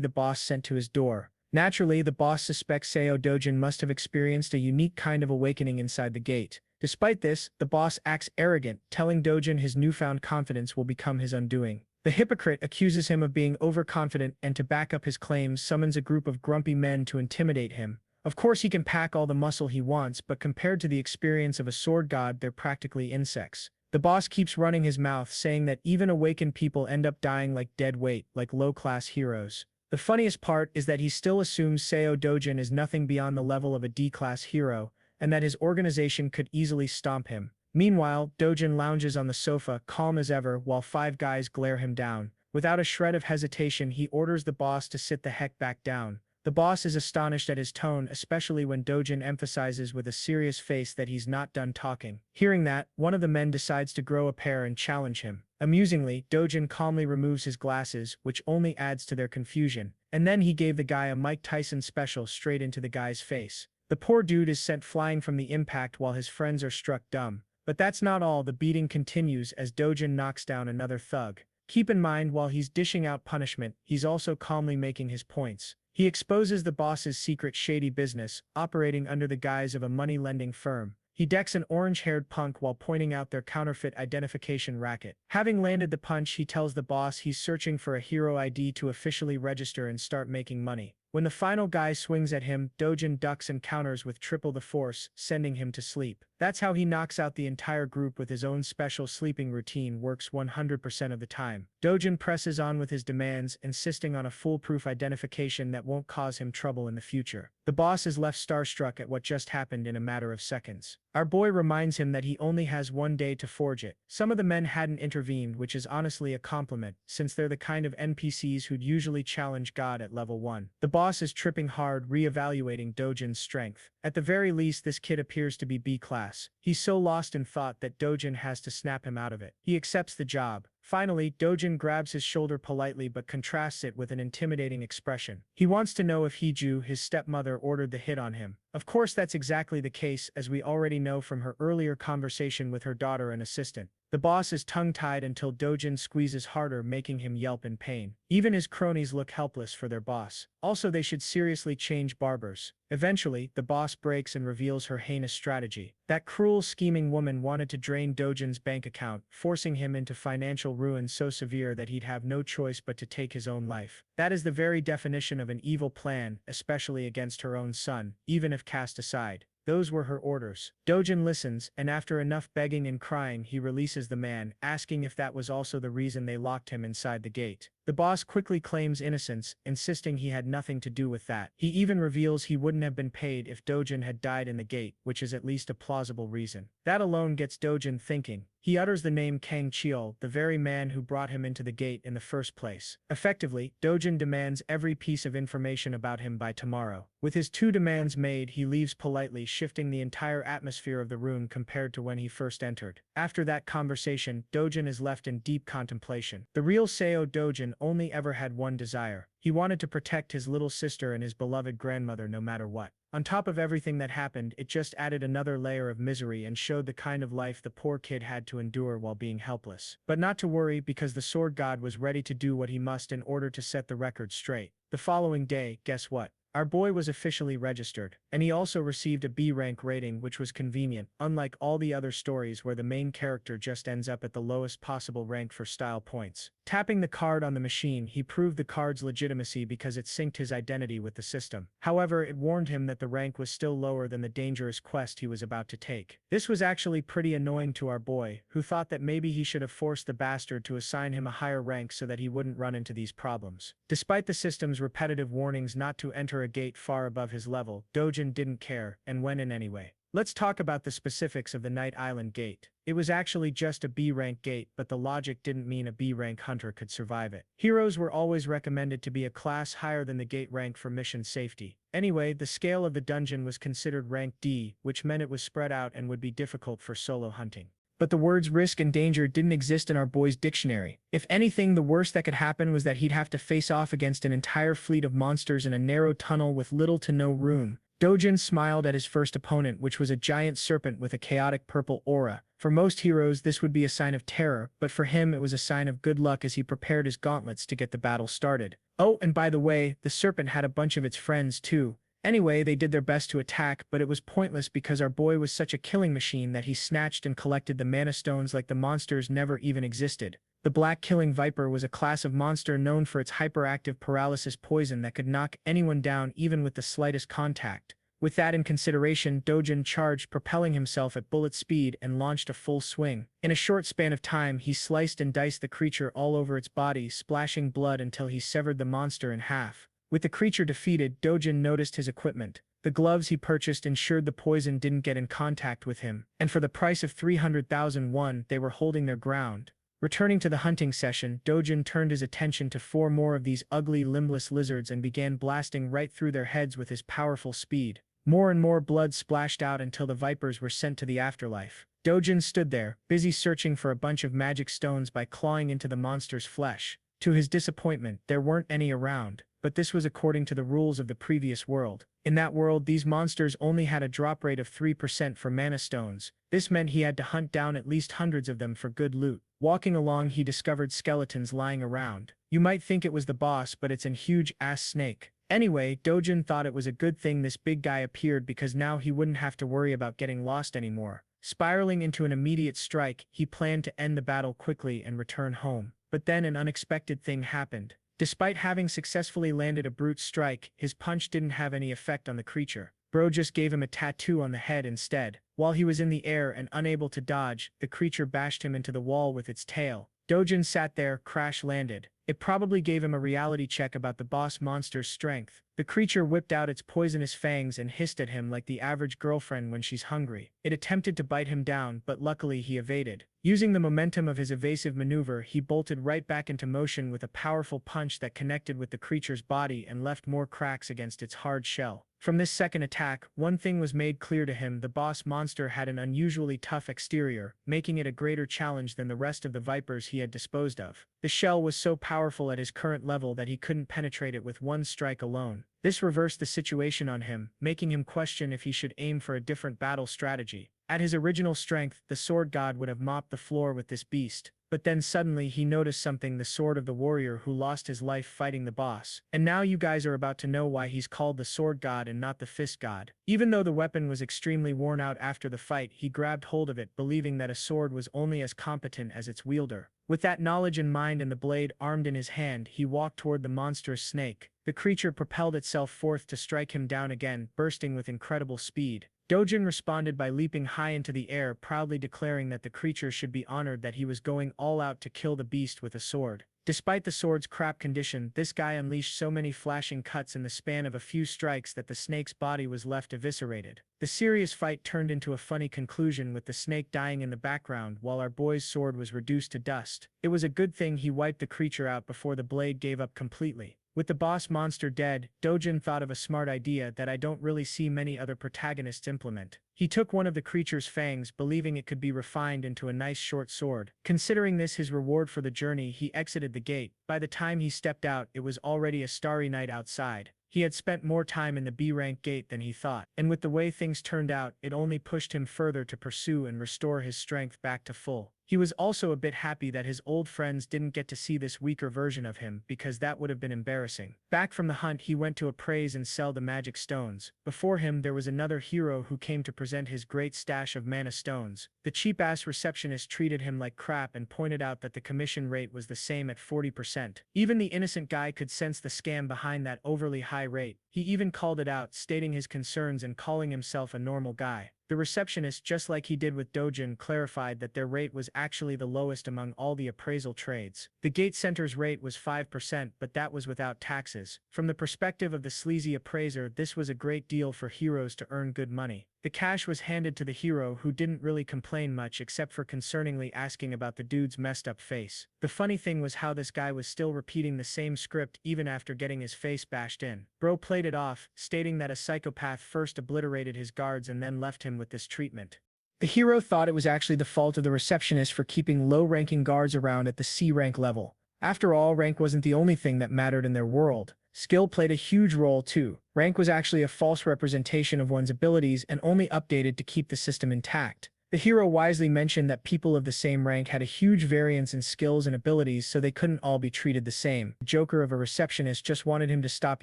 the boss sent to his door. Naturally, the boss suspects Seo Dojin must have experienced a unique kind of awakening inside the gate. Despite this, the boss acts arrogant, telling Dojin his newfound confidence will become his undoing. The hypocrite accuses him of being overconfident and to back up his claims summons a group of grumpy men to intimidate him. Of course he can pack all the muscle he wants, but compared to the experience of a sword god, they're practically insects. The boss keeps running his mouth, saying that even awakened people end up dying like dead weight, like low-class heroes. The funniest part is that he still assumes Seo Dojin is nothing beyond the level of a D-class hero, and that his organization could easily stomp him. Meanwhile, Dojin lounges on the sofa, calm as ever, while five guys glare him down. Without a shred of hesitation, he orders the boss to sit the heck back down. The boss is astonished at his tone, especially when Dojin emphasizes with a serious face that he's not done talking. Hearing that, one of the men decides to grow a pair and challenge him. Amusingly, Dojin calmly removes his glasses, which only adds to their confusion, and then he gave the guy a Mike Tyson special straight into the guy's face. The poor dude is sent flying from the impact while his friends are struck dumb. But that's not all. The beating continues as Dojin knocks down another thug. Keep in mind, while he's dishing out punishment, he's also calmly making his points. He exposes the boss's secret shady business, operating under the guise of a money-lending firm. He decks an orange-haired punk while pointing out their counterfeit identification racket. Having landed the punch, he tells the boss he's searching for a hero ID to officially register and start making money. When the final guy swings at him, Dojin ducks and counters with triple the force, sending him to sleep. That's how he knocks out the entire group with his own special sleeping routine, works 100% of the time. Dojin presses on with his demands, insisting on a foolproof identification that won't cause him trouble in the future. The boss is left starstruck at what just happened in a matter of seconds. Our boy reminds him that he only has one day to forge it. Some of the men hadn't intervened, which is honestly a compliment, since they're the kind of NPCs who'd usually challenge God at level 1. The boss is tripping hard, re-evaluating Dojin's strength. At the very least, this kid appears to be B-class. He's so lost in thought that Dojin has to snap him out of it. He accepts the job. Finally, Dojin grabs his shoulder politely but contrasts it with an intimidating expression. He wants to know if Hiju, his stepmother, ordered the hit on him. Of course that's exactly the case, as we already know from her earlier conversation with her daughter and assistant. The boss is tongue-tied until Dojin squeezes harder, making him yelp in pain. Even his cronies look helpless for their boss. Also, they should seriously change barbers. Eventually, the boss breaks and reveals her heinous strategy. That cruel, scheming woman wanted to drain Dojin's bank account, forcing him into financial ruin so severe that he'd have no choice but to take his own life. That is the very definition of an evil plan, especially against her own son, even if cast aside. Those were her orders. Dojin listens, and after enough begging and crying, he releases the man, asking if that was also the reason they locked him inside the gate. The boss quickly claims innocence, insisting he had nothing to do with that. He even reveals he wouldn't have been paid if Dojin had died in the gate, which is at least a plausible reason. That alone gets Dojin thinking. He utters the name Kang Cheol, the very man who brought him into the gate in the first place. Effectively, Dojin demands every piece of information about him by tomorrow. With his 2 demands made, he leaves politely, shifting the entire atmosphere of the room compared to when he first entered. After that conversation, Dojin is left in deep contemplation. The real Seo Dojin only ever had one desire. He wanted to protect his little sister and his beloved grandmother no matter what. On top of everything that happened, it just added another layer of misery and showed the kind of life the poor kid had to endure while being helpless. But not to worry, because the sword god was ready to do what he must in order to set the record straight. The following day, guess what? Our boy was officially registered, and he also received a B rank rating, which was convenient, unlike all the other stories where the main character just ends up at the lowest possible rank for style points. Tapping the card on the machine, he proved the card's legitimacy because it synced his identity with the system. However, it warned him that the rank was still lower than the dangerous quest he was about to take. This was actually pretty annoying to our boy, who thought that maybe he should have forced the bastard to assign him a higher rank so that he wouldn't run into these problems. Despite the system's repetitive warnings not to enter a gate far above his level, Dojin didn't care and went in anyway. Let's talk about the specifics of the Night Island gate. It was actually just a B-rank gate, but the logic didn't mean a B-rank hunter could survive it. Heroes were always recommended to be a class higher than the gate rank for mission safety. Anyway, the scale of the dungeon was considered rank D, which meant it was spread out and would be difficult for solo hunting. But the words risk and danger didn't exist in our boy's dictionary. If anything, the worst that could happen was that he'd have to face off against an entire fleet of monsters in a narrow tunnel with little to no room. Dojin smiled at his first opponent, which was a giant serpent with a chaotic purple aura. For most heroes, this would be a sign of terror, but for him it was a sign of good luck as he prepared his gauntlets to get the battle started. Oh, and by the way, the serpent had a bunch of its friends too. Anyway, they did their best to attack, but it was pointless because our boy was such a killing machine that he snatched and collected the mana stones like the monsters never even existed. The Black Killing Viper was a class of monster known for its hyperactive paralysis poison that could knock anyone down even with the slightest contact. With that in consideration, Dojin charged, propelling himself at bullet speed and launched a full swing. In a short span of time, he sliced and diced the creature all over its body, splashing blood until he severed the monster in half. With the creature defeated, Dojin noticed his equipment. The gloves he purchased ensured the poison didn't get in contact with him, and for the price of 300,000 won, they were holding their ground. Returning to the hunting session, Dojin turned his attention to 4 more of these ugly, limbless lizards and began blasting right through their heads with his powerful speed. More and more blood splashed out until the vipers were sent to the afterlife. Dojin stood there, busy searching for a bunch of magic stones by clawing into the monster's flesh. To his disappointment, there weren't any around, but this was according to the rules of the previous world. In that world, these monsters only had a drop rate of 3% for mana stones. This meant he had to hunt down at least hundreds of them for good loot. Walking along, he discovered skeletons lying around. You might think it was the boss, but it's a huge-ass snake. Anyway, Dojin thought it was a good thing this big guy appeared because now he wouldn't have to worry about getting lost anymore. Spiraling into an immediate strike, he planned to end the battle quickly and return home. But then an unexpected thing happened. Despite having successfully landed a brute strike, his punch didn't have any effect on the creature. Bro just gave him a tattoo on the head instead. While he was in the air and unable to dodge, the creature bashed him into the wall with its tail. Dojin sat there, crash-landed. It probably gave him a reality check about the boss monster's strength. The creature whipped out its poisonous fangs and hissed at him like the average girlfriend when she's hungry. It attempted to bite him down, but luckily he evaded. Using the momentum of his evasive maneuver, he bolted right back into motion with a powerful punch that connected with the creature's body and left more cracks against its hard shell. From this second attack, one thing was made clear to him: the boss monster had an unusually tough exterior, making it a greater challenge than the rest of the vipers he had disposed of. The shell was so powerful at his current level that he couldn't penetrate it with one strike alone. This reversed the situation on him, making him question if he should aim for a different battle strategy. At his original strength, the sword god would have mopped the floor with this beast. But then suddenly he noticed something: the sword of the warrior who lost his life fighting the boss. And now you guys are about to know why he's called the sword god and not the fist god. Even though the weapon was extremely worn out after the fight, he grabbed hold of it, believing that a sword was only as competent as its wielder. With that knowledge in mind and the blade armed in his hand, he walked toward the monstrous snake. The creature propelled itself forth to strike him down again, bursting with incredible speed. Dojin responded by leaping high into the air, proudly declaring that the creature should be honored that he was going all out to kill the beast with a sword. Despite the sword's crap condition, this guy unleashed so many flashing cuts in the span of a few strikes that the snake's body was left eviscerated. The serious fight turned into a funny conclusion, with the snake dying in the background while our boy's sword was reduced to dust. It was a good thing he wiped the creature out before the blade gave up completely. With the boss monster dead, Dojin thought of a smart idea that I don't really see many other protagonists implement. He took one of the creature's fangs, believing it could be refined into a nice short sword. Considering this his reward for the journey, he exited the gate. By the time he stepped out, it was already a starry night outside. He had spent more time in the B-rank gate than he thought, and with the way things turned out, it only pushed him further to pursue and restore his strength back to full. He was also a bit happy that his old friends didn't get to see this weaker version of him, because that would have been embarrassing. Back from the hunt, he went to appraise and sell the magic stones. Before him, there was another hero who came to present his great stash of mana stones. The cheap-ass receptionist treated him like crap and pointed out that the commission rate was the same at 40%. Even the innocent guy could sense the scam behind that overly high rate. He even called it out, stating his concerns and calling himself a normal guy. The receptionist, just like he did with Dojin, clarified that their rate was actually the lowest among all the appraisal trades. The gate center's rate was 5%, but that was without taxes. From the perspective of the sleazy appraiser, this was a great deal for heroes to earn good money. The cash was handed to the hero, who didn't really complain much except for concerningly asking about the dude's messed up face. The funny thing was how this guy was still repeating the same script even after getting his face bashed in. Bro played it off, stating that a psychopath first obliterated his guards and then left him with this treatment. The hero thought it was actually the fault of the receptionist for keeping low-ranking guards around at the C-rank level. After all, rank wasn't the only thing that mattered in their world. Skill played a huge role too. Rank was actually a false representation of one's abilities and only updated to keep the system intact. The hero wisely mentioned that people of the same rank had a huge variance in skills and abilities, so they couldn't all be treated the same. The joker of a receptionist just wanted him to stop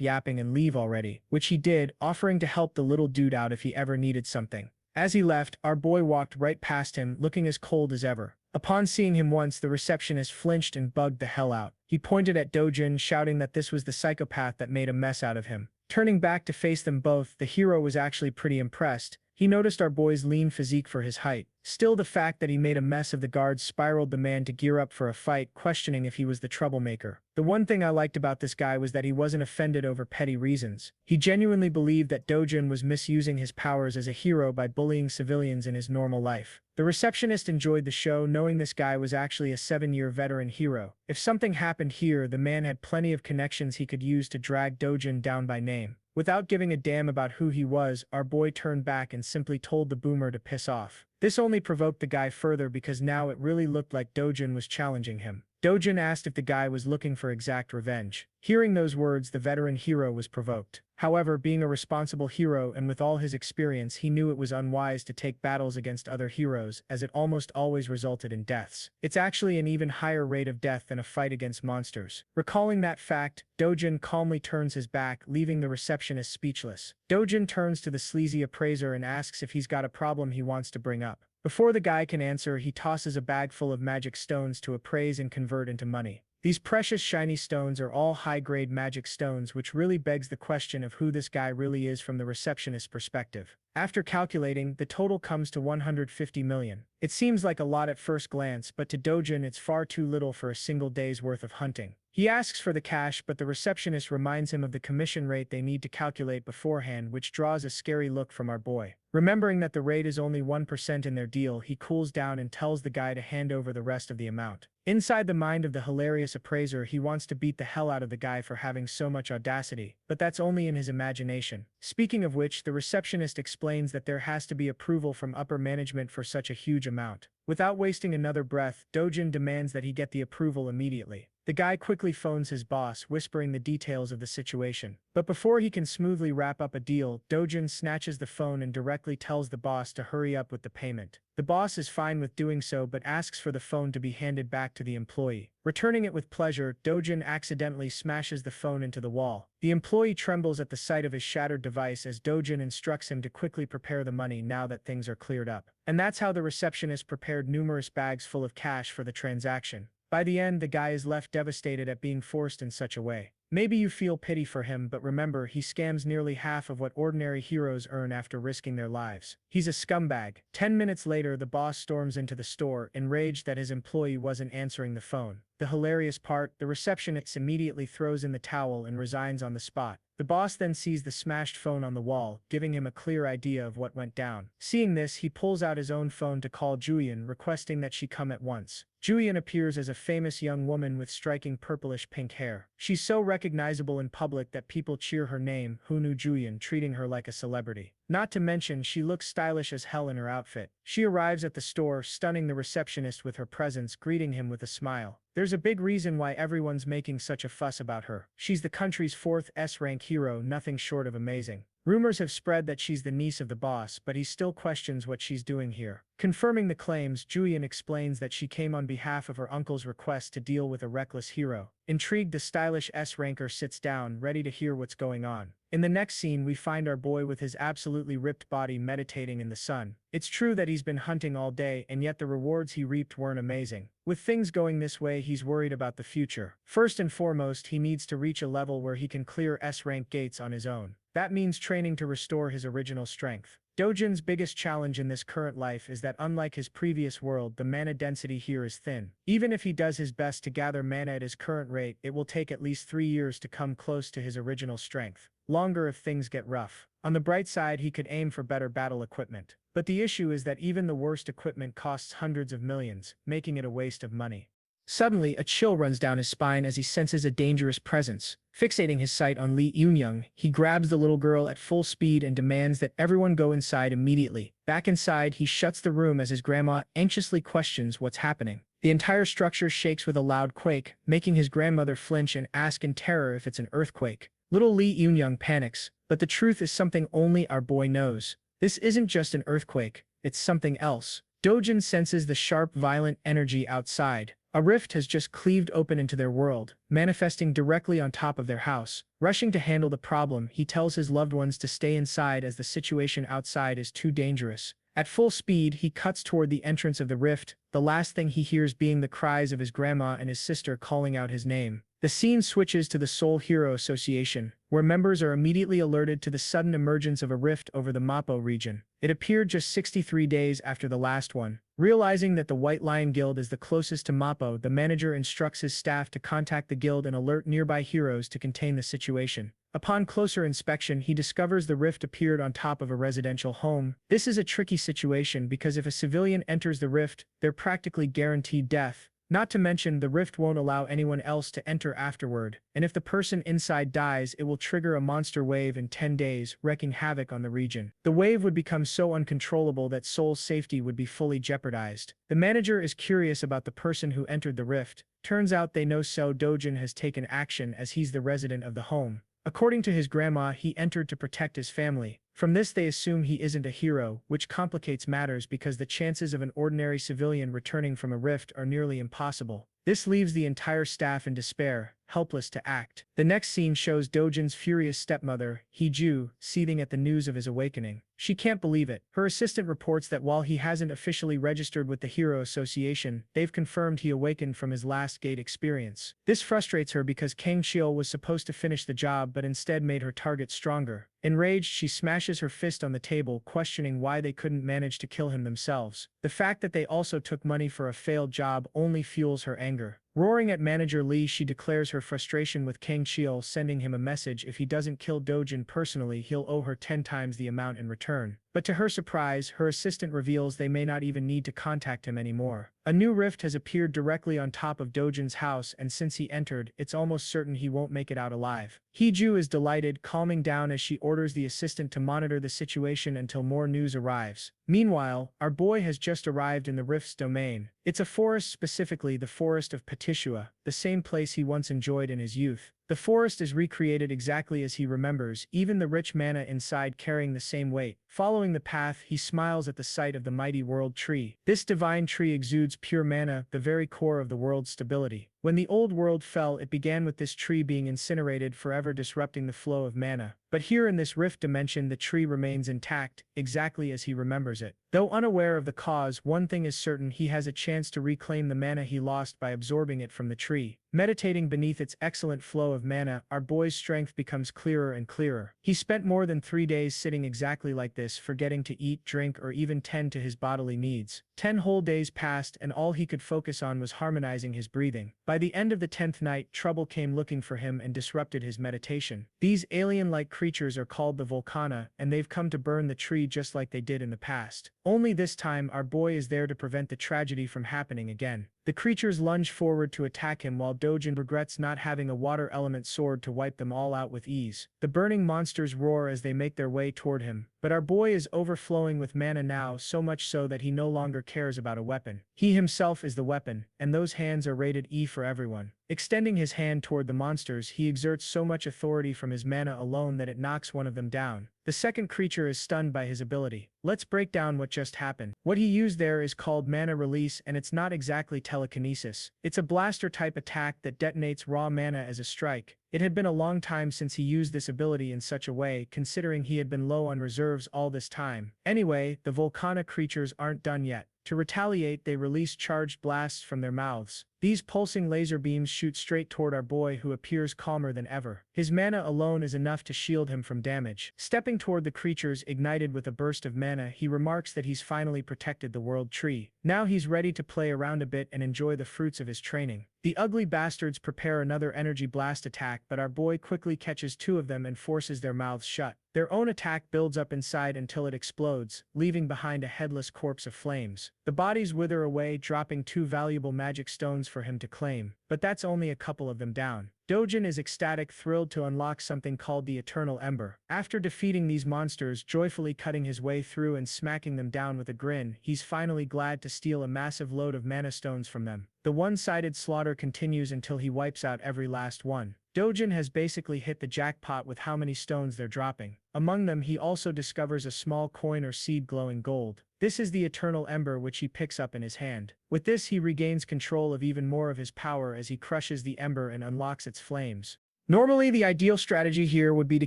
yapping and leave already, which he did, offering to help the little dude out if he ever needed something. As he left, our boy walked right past him, looking as cold as ever. Upon seeing him once, the receptionist flinched and bugged the hell out. He pointed at Dojin, shouting that this was the psychopath that made a mess out of him. Turning back to face them both, the hero was actually pretty impressed. He noticed our boy's lean physique for his height. Still, the fact that he made a mess of the guards spiraled the man to gear up for a fight, questioning if he was the troublemaker. The one thing I liked about this guy was that he wasn't offended over petty reasons. He genuinely believed that Dojin was misusing his powers as a hero by bullying civilians in his normal life. The receptionist enjoyed the show, knowing this guy was actually a 7-year veteran hero. If something happened here, the man had plenty of connections he could use to drag Dojin down by name. Without giving a damn about who he was, our boy turned back and simply told the boomer to piss off. This only provoked the guy further because now it really looked like Dojin was challenging him. Dojin asked if the guy was looking for exact revenge. Hearing those words, the veteran hero was provoked. However, being a responsible hero and with all his experience, he knew it was unwise to take battles against other heroes, as it almost always resulted in deaths. It's actually an even higher rate of death than a fight against monsters. Recalling that fact, Dojin calmly turns his back, leaving the receptionist speechless. Dojin turns to the sleazy appraiser and asks if he's got a problem he wants to bring up. Before the guy can answer, he tosses a bag full of magic stones to appraise and convert into money. These precious shiny stones are all high-grade magic stones, which really begs the question of who this guy really is from the receptionist's perspective. After calculating, the total comes to 150 million. It seems like a lot at first glance, but to Dojin it's far too little for a single day's worth of hunting. He asks for the cash, but the receptionist reminds him of the commission rate they need to calculate beforehand, which draws a scary look from our boy. Remembering that the rate is only 1% in their deal, he cools down and tells the guy to hand over the rest of the amount. Inside the mind of the hilarious appraiser, he wants to beat the hell out of the guy for having so much audacity, but that's only in his imagination. Speaking of which, the receptionist explains that there has to be approval from upper management for such a huge amount. Without wasting another breath, Dojin demands that he get the approval immediately. The guy quickly phones his boss, whispering the details of the situation. But before he can smoothly wrap up a deal, Dojin snatches the phone and directly tells the boss to hurry up with the payment. The boss is fine with doing so but asks for the phone to be handed back to the employee. Returning it with pleasure, Dojin accidentally smashes the phone into the wall. The employee trembles at the sight of his shattered device as Dojin instructs him to quickly prepare the money now that things are cleared up. And that's how the receptionist prepared numerous bags full of cash for the transaction. By the end, the guy is left devastated at being forced in such a way. Maybe you feel pity for him, but remember, he scams nearly half of what ordinary heroes earn after risking their lives. He's a scumbag. 10 minutes later, the boss storms into the store, enraged that his employee wasn't answering the phone. The hilarious part, the receptionist immediately throws in the towel and resigns on the spot. The boss then sees the smashed phone on the wall, giving him a clear idea of what went down. Seeing this, he pulls out his own phone to call Julian, requesting that she come at once. Julian appears as a famous young woman with striking purplish pink hair. She's so recognizable in public that people cheer her name, Hunu Julian, treating her like a celebrity. Not to mention, she looks stylish as hell in her outfit. She arrives at the store, stunning the receptionist with her presence, greeting him with a smile. There's a big reason why everyone's making such a fuss about her. She's the country's 4th S-rank hero, nothing short of amazing. Rumors have spread that she's the niece of the boss, but he still questions what she's doing here. Confirming the claims, Julian explains that she came on behalf of her uncle's request to deal with a reckless hero. Intrigued, the stylish S-ranker sits down, ready to hear what's going on. In the next scene, we find our boy with his absolutely ripped body meditating in the sun. It's true that he's been hunting all day, and yet the rewards he reaped weren't amazing. With things going this way, he's worried about the future. First and foremost, he needs to reach a level where he can clear S-rank gates on his own. That means training to restore his original strength. Dojin's biggest challenge in this current life is that unlike his previous world, the mana density here is thin. Even if he does his best to gather mana at his current rate, it will take at least 3 years to come close to his original strength. Longer if things get rough. On the bright side, he could aim for better battle equipment. But the issue is that even the worst equipment costs hundreds of millions, making it a waste of money. Suddenly, a chill runs down his spine as he senses a dangerous presence. Fixating his sight on Lee Eun-young, he grabs the little girl at full speed and demands that everyone go inside immediately. Back inside, he shuts the room as his grandma anxiously questions what's happening. The entire structure shakes with a loud quake, making his grandmother flinch and ask in terror if it's an earthquake. Little Lee Eun-young panics, but the truth is something only our boy knows. This isn't just an earthquake, it's something else. Dojin senses the sharp, violent energy outside. A rift has just cleaved open into their world, manifesting directly on top of their house. Rushing to handle the problem, he tells his loved ones to stay inside as the situation outside is too dangerous. At full speed, he cuts toward the entrance of the rift, the last thing he hears being the cries of his grandma and his sister calling out his name. The scene switches to the Seoul Hero Association, where members are immediately alerted to the sudden emergence of a rift over the Mapo region. It appeared just 63 days after the last one. Realizing that the White Lion Guild is the closest to Mapo, the manager instructs his staff to contact the guild and alert nearby heroes to contain the situation. Upon closer inspection, he discovers the rift appeared on top of a residential home. This is a tricky situation because if a civilian enters the rift, they're practically guaranteed death. Not to mention, the rift won't allow anyone else to enter afterward, and if the person inside dies, it will trigger a monster wave in 10 days, wreaking havoc on the region. The wave would become so uncontrollable that Seoul's safety would be fully jeopardized. The manager is curious about the person who entered the rift. Turns out they know Seo Dojin has taken action as he's the resident of the home. According to his grandma, he entered to protect his family. From this, they assume he isn't a hero, which complicates matters because the chances of an ordinary civilian returning from a rift are nearly impossible. This leaves the entire staff in despair, helpless to act. The next scene shows Dojin's furious stepmother, Hee-ju, seething at the news of his awakening. She can't believe it. Her assistant reports that while he hasn't officially registered with the Hero Association, they've confirmed he awakened from his last gate experience. This frustrates her because Kang Cheol was supposed to finish the job but instead made her target stronger. Enraged, she smashes her fist on the table, questioning why they couldn't manage to kill him themselves. The fact that they also took money for a failed job only fuels her anger. Roaring at manager Lee, she declares her frustration with Kang Cheol, sending him a message if he doesn't kill Dojin personally, he'll owe her 10 times the amount in return. But to her surprise, her assistant reveals they may not even need to contact him anymore. A new rift has appeared directly on top of Dojin's house, and since he entered, it's almost certain he won't make it out alive. Hee-ju is delighted, calming down as she orders the assistant to monitor the situation until more news arrives. Meanwhile, our boy has just arrived in the rift's domain. It's a forest, specifically the forest of Petishua, the same place he once enjoyed in his youth. The forest is recreated exactly as he remembers, even the rich mana inside carrying the same weight. Following the path, he smiles at the sight of the mighty world tree. This divine tree exudes pure mana, the very core of the world's stability. When the old world fell, it began with this tree being incinerated, forever disrupting the flow of mana. But here in this rift dimension, the tree remains intact, exactly as he remembers it. Though unaware of the cause, one thing is certain: he has a chance to reclaim the mana he lost by absorbing it from the tree. Meditating beneath its excellent flow of mana, our boy's strength becomes clearer and clearer. He spent more than 3 days sitting exactly like this, forgetting to eat, drink, or even tend to his bodily needs. 10 whole days passed, and all he could focus on was harmonizing his breathing. By the end of the 10th night, trouble came looking for him and disrupted his meditation. These alien-like creatures are called the Volcana, and they've come to burn the tree just like they did in the past. Only this time, our boy is there to prevent the tragedy from happening again. The creatures lunge forward to attack him while Dojin regrets not having a water element sword to wipe them all out with ease. The burning monsters roar as they make their way toward him, but our boy is overflowing with mana now, so much so that he no longer cares about a weapon. He himself is the weapon, and those hands are rated E for everyone. Extending his hand toward the monsters, he exerts so much authority from his mana alone that it knocks one of them down. The second creature is stunned by his ability. Let's break down what just happened. What he used there is called mana release, and it's not exactly telekinesis. It's a blaster type attack that detonates raw mana as a strike. It had been a long time since he used this ability in such a way, considering he had been low on reserves all this time. Anyway, the Volcana creatures aren't done yet. To retaliate, they release charged blasts from their mouths. These pulsing laser beams shoot straight toward our boy, who appears calmer than ever. His mana alone is enough to shield him from damage. Stepping toward the creatures ignited with a burst of mana, he remarks that he's finally protected the world tree. Now he's ready to play around a bit and enjoy the fruits of his training. The ugly bastards prepare another energy blast attack, but our boy quickly catches two of them and forces their mouths shut. Their own attack builds up inside until it explodes, leaving behind a headless corpse of flames. The bodies wither away, dropping two valuable magic stones for him to claim, but that's only a couple of them down. Dojin is ecstatic, thrilled to unlock something called the Eternal Ember. After defeating these monsters, joyfully cutting his way through and smacking them down with a grin, he's finally glad to steal a massive load of mana stones from them. The one-sided slaughter continues until he wipes out every last one. Dojin has basically hit the jackpot with how many stones they're dropping. Among them, he also discovers a small coin or seed glowing gold. This is the Eternal Ember, which he picks up in his hand. With this, he regains control of even more of his power as he crushes the ember and unlocks its flames. Normally, the ideal strategy here would be to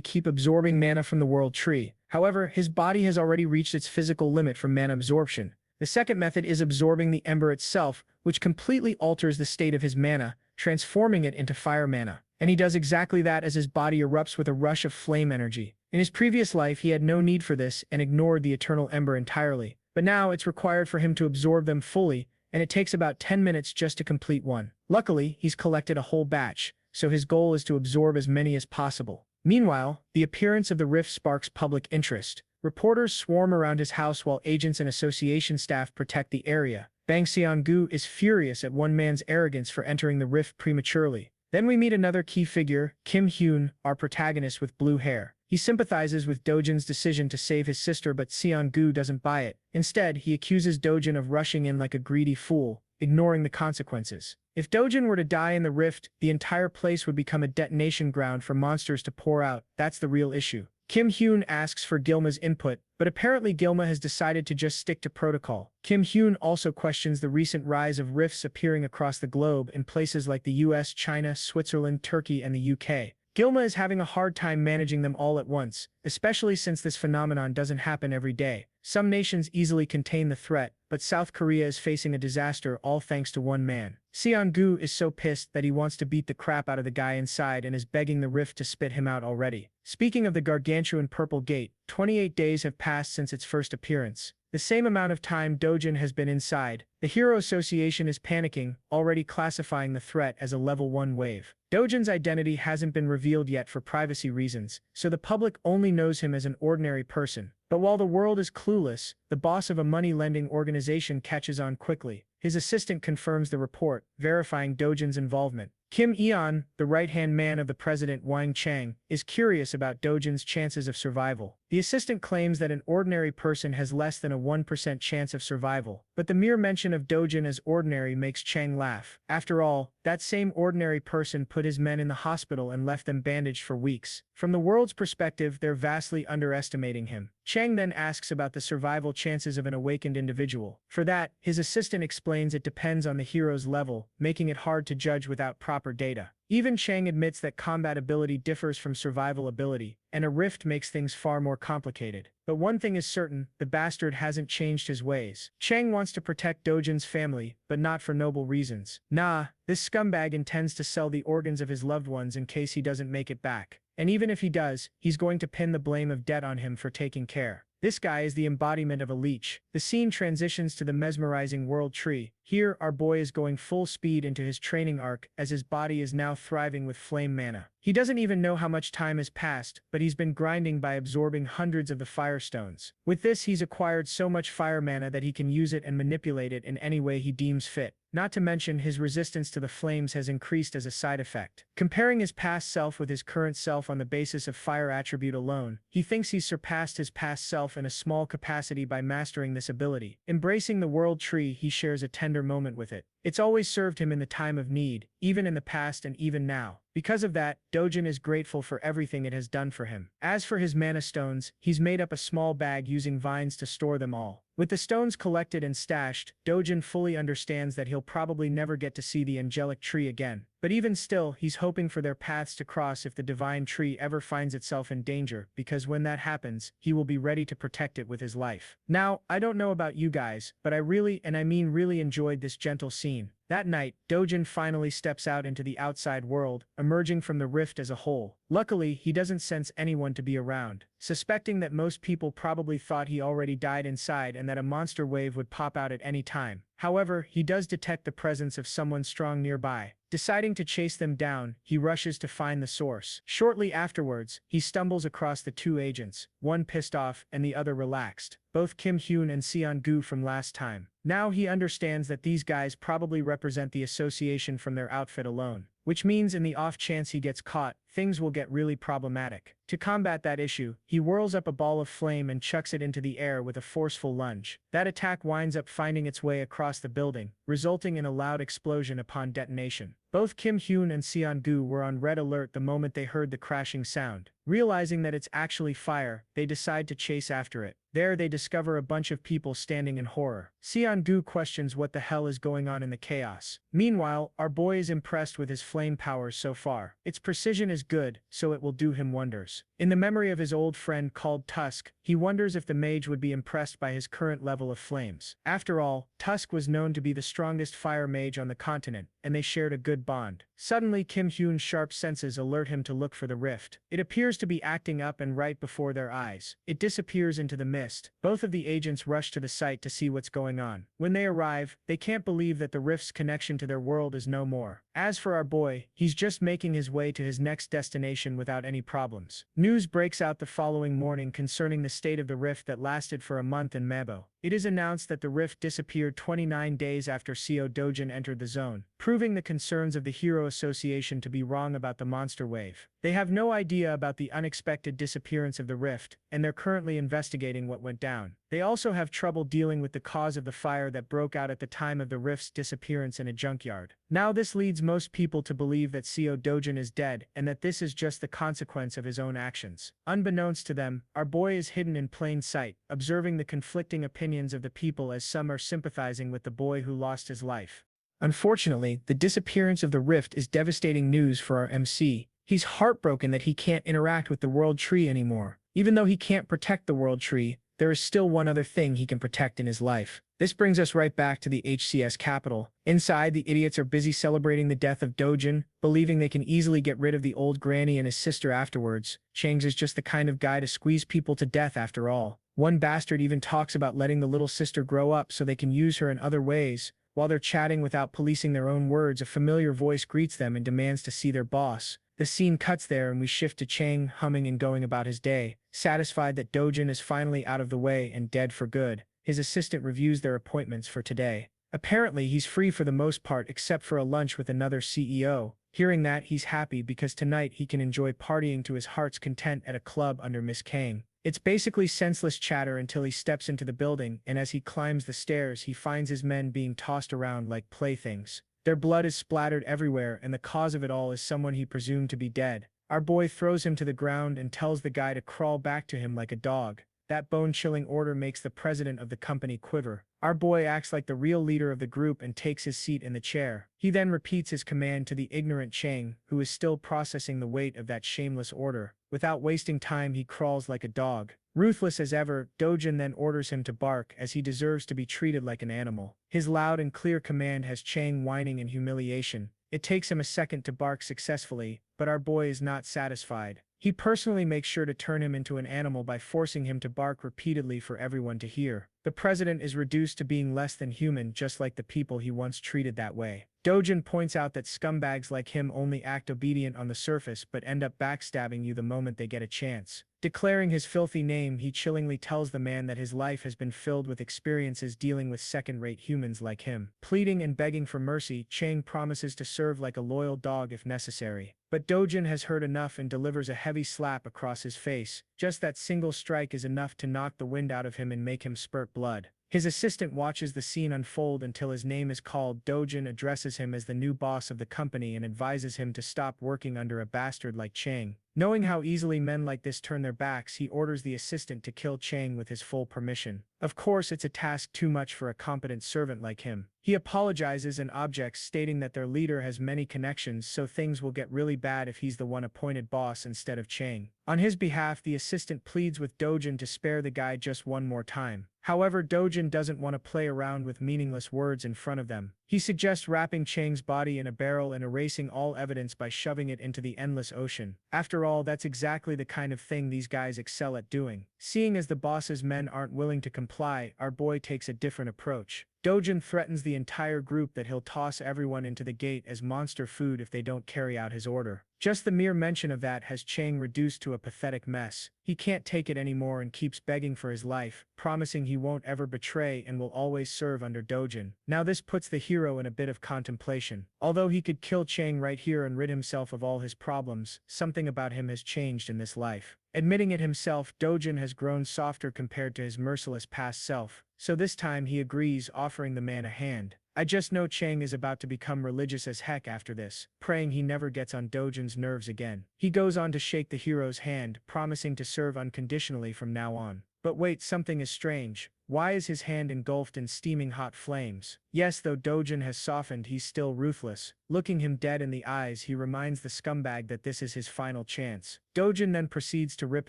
keep absorbing mana from the world tree. However, his body has already reached its physical limit for mana absorption. The second method is absorbing the ember itself, which completely alters the state of his mana, transforming it into fire mana. And he does exactly that as his body erupts with a rush of flame energy. In his previous life, he had no need for this and ignored the Eternal Ember entirely. But now it's required for him to absorb them fully, and it takes about 10 minutes just to complete one. Luckily, he's collected a whole batch, so his goal is to absorb as many as possible. Meanwhile, the appearance of the rift sparks public interest. Reporters swarm around his house while agents and association staff protect the area. Bang Xianggu is furious at one man's arrogance for entering the rift prematurely. Then we meet another key figure, Kim Hyun, our protagonist with blue hair. He sympathizes with Dojin's decision to save his sister, but Xianggu doesn't buy it. Instead, he accuses Dojin of rushing in like a greedy fool, ignoring the consequences. If Dojin were to die in the rift, the entire place would become a detonation ground for monsters to pour out. That's the real issue. Kim Hyun asks for Gilma's input, but apparently Gilma has decided to just stick to protocol. Kim Hyun also questions the recent rise of rifts appearing across the globe in places like the US, China, Switzerland, Turkey, and the UK. Gilma is having a hard time managing them all at once, especially since this phenomenon doesn't happen every day. Some nations easily contain the threat, but South Korea is facing a disaster all thanks to one man. Xianggu is so pissed that he wants to beat the crap out of the guy inside and is begging the rift to spit him out already. Speaking of the gargantuan Purple Gate, 28 days have passed since its first appearance. The same amount of time Dojin has been inside. The Hero Association is panicking, already classifying the threat as a level 1 wave. Dojin's identity hasn't been revealed yet for privacy reasons, so the public only knows him as an ordinary person. But while the world is clueless, the boss of a money-lending organization catches on quickly. His assistant confirms the report, verifying Dojin's involvement. Kim Eon, the right-hand man of the president Wang Chang, is curious about Dojin's chances of survival. The assistant claims that an ordinary person has less than a 1% chance of survival, but the mere mention of Dojin as ordinary makes Chang laugh. After all, that same ordinary person put his men in the hospital and left them bandaged for weeks. From the world's perspective, they're vastly underestimating him. Chang then asks about the survival chances of an awakened individual. For that, his assistant explains it depends on the hero's level, making it hard to judge without proper data. Even Chang admits that combat ability differs from survival ability, and a rift makes things far more complicated. But one thing is certain, the bastard hasn't changed his ways. Chang wants to protect Dojin's family, but not for noble reasons. Nah, this scumbag intends to sell the organs of his loved ones in case he doesn't make it back. And even if he does, he's going to pin the blame of debt on him for taking care. This guy is the embodiment of a leech. The scene transitions to the mesmerizing world tree. Here, our boy is going full speed into his training arc as his body is now thriving with flame mana. He doesn't even know how much time has passed, but he's been grinding by absorbing hundreds of the fire stones. With this, he's acquired so much fire mana that he can use it and manipulate it in any way he deems fit. Not to mention, his resistance to the flames has increased as a side effect. Comparing his past self with his current self on the basis of fire attribute alone, he thinks he's surpassed his past self in a small capacity by mastering this ability. Embracing the world tree, he shares a tender moment with it. It's always served him in the time of need, even in the past and even now. Because of that, Dojin is grateful for everything it has done for him. As for his mana stones, he's made up a small bag using vines to store them all. With the stones collected and stashed, Dojin fully understands that he'll probably never get to see the angelic tree again. But even still, he's hoping for their paths to cross if the divine tree ever finds itself in danger, because when that happens, he will be ready to protect it with his life. Now, I don't know about you guys, but I really, and I mean really, enjoyed this gentle scene. That night, Dojin finally steps out into the outside world, emerging from the rift as a whole. Luckily, he doesn't sense anyone to be around. Suspecting that most people probably thought he already died inside and that a monster wave would pop out at any time. However, he does detect the presence of someone strong nearby. Deciding to chase them down, he rushes to find the source. Shortly afterwards, he stumbles across the two agents, one pissed off and the other relaxed, both Kim Hyun and Seon-gu from last time. Now he understands that these guys probably represent the association from their outfit alone, which means in the off chance he gets caught, things will get really problematic. To combat that issue, he whirls up a ball of flame and chucks it into the air with a forceful lunge. That attack winds up finding its way across the building, resulting in a loud explosion upon detonation. Both Kim Hyun and Seon-gu were on red alert the moment they heard the crashing sound. Realizing that it's actually fire, they decide to chase after it. There they discover a bunch of people standing in horror. Seon-gu questions what the hell is going on in the chaos. Meanwhile, our boy is impressed with his flame powers so far. Its precision is good, so it will do him wonders. In the memory of his old friend called Tusk, he wonders if the mage would be impressed by his current level of flames. After all, Tusk was known to be the strongest fire mage on the continent, and they shared a good bond. Suddenly, Kim Hyun's sharp senses alert him to look for the rift. It appears to be acting up, and right before their eyes, it disappears into the mist. Both of the agents rush to the site to see what's going on. When they arrive, they can't believe that the rift's connection to their world is no more. As for our boy, he's just making his way to his next destination without any problems. News breaks out the following morning concerning the state of the rift that lasted for a month in Mabo. It is announced that the rift disappeared 29 days after Seo Dojin entered the zone, proving the concerns of the Hero Association to be wrong about the monster wave. They have no idea about the unexpected disappearance of the rift, and they're currently investigating what went down. They also have trouble dealing with the cause of the fire that broke out at the time of the rift's disappearance in a junkyard. Now this leads most people to believe that Seo Dojin is dead, and that this is just the consequence of his own actions. Unbeknownst to them, our boy is hidden in plain sight, observing the conflicting opinions of the people, as some are sympathizing with the boy who lost his life. Unfortunately, the disappearance of the rift is devastating news for our MC. He's heartbroken that he can't interact with the World Tree anymore. Even though he can't protect the World Tree, there is still one other thing he can protect in his life. This brings us right back to the HCS capital. Inside, the idiots are busy celebrating the death of Dojin, believing they can easily get rid of the old granny and his sister afterwards. Changs is just the kind of guy to squeeze people to death after all. One bastard even talks about letting the little sister grow up so they can use her in other ways. While they're chatting without policing their own words, a familiar voice greets them and demands to see their boss. The scene cuts there and we shift to Chang humming and going about his day. Satisfied that Dojin is finally out of the way and dead for good, his assistant reviews their appointments for today. Apparently, he's free for the most part except for a lunch with another CEO. Hearing that, he's happy because tonight he can enjoy partying to his heart's content at a club under Miss Kang. It's basically senseless chatter until he steps into the building, and as he climbs the stairs, he finds his men being tossed around like playthings. Their blood is splattered everywhere, and the cause of it all is someone he presumed to be dead. Our boy throws him to the ground and tells the guy to crawl back to him like a dog. That bone-chilling order makes the president of the company quiver. Our boy acts like the real leader of the group and takes his seat in the chair. He then repeats his command to the ignorant Chang, who is still processing the weight of that shameless order. Without wasting time, he crawls like a dog. Ruthless as ever, Dojin then orders him to bark, as he deserves to be treated like an animal. His loud and clear command has Chang whining in humiliation. It takes him a second to bark successfully, but our boy is not satisfied. He personally makes sure to turn him into an animal by forcing him to bark repeatedly for everyone to hear. The president is reduced to being less than human, just like the people he once treated that way. Dojin points out that scumbags like him only act obedient on the surface but end up backstabbing you the moment they get a chance. Declaring his filthy name, he chillingly tells the man that his life has been filled with experiences dealing with second-rate humans like him. Pleading and begging for mercy, Chang promises to serve like a loyal dog if necessary. But Dojin has heard enough and delivers a heavy slap across his face. Just that single strike is enough to knock the wind out of him and make him spurt blood. His assistant watches the scene unfold until his name is called. Dojin addresses him as the new boss of the company and advises him to stop working under a bastard like Chang. Knowing how easily men like this turn their backs, he orders the assistant to kill Chang with his full permission. Of course, it's a task too much for a competent servant like him. He apologizes and objects, stating that their leader has many connections, so things will get really bad if he's the one appointed boss instead of Chang. On his behalf, the assistant pleads with Dojin to spare the guy just one more time. However, Dojin doesn't want to play around with meaningless words in front of them. He suggests wrapping Chang's body in a barrel and erasing all evidence by shoving it into the endless ocean. After all, that's exactly the kind of thing these guys excel at doing. Seeing as the boss's men aren't willing to comply, our boy takes a different approach. Dojin threatens the entire group that he'll toss everyone into the gate as monster food if they don't carry out his order. Just the mere mention of that has Chang reduced to a pathetic mess. He can't take it anymore and keeps begging for his life, promising he won't ever betray and will always serve under Dojin. Now this puts the hero in a bit of contemplation. Although he could kill Chang right here and rid himself of all his problems, something about him has changed in this life. Admitting it himself, Dojin has grown softer compared to his merciless past self, so this time he agrees, offering the man a hand. I just know Chang is about to become religious as heck after this, praying he never gets on Dojin's nerves again. He goes on to shake the hero's hand, promising to serve unconditionally from now on. But wait, something is strange. Why is his hand engulfed in steaming hot flames? Yes, though Dojin has softened, he's still ruthless. Looking him dead in the eyes, he reminds the scumbag that this is his final chance. Dojin then proceeds to rip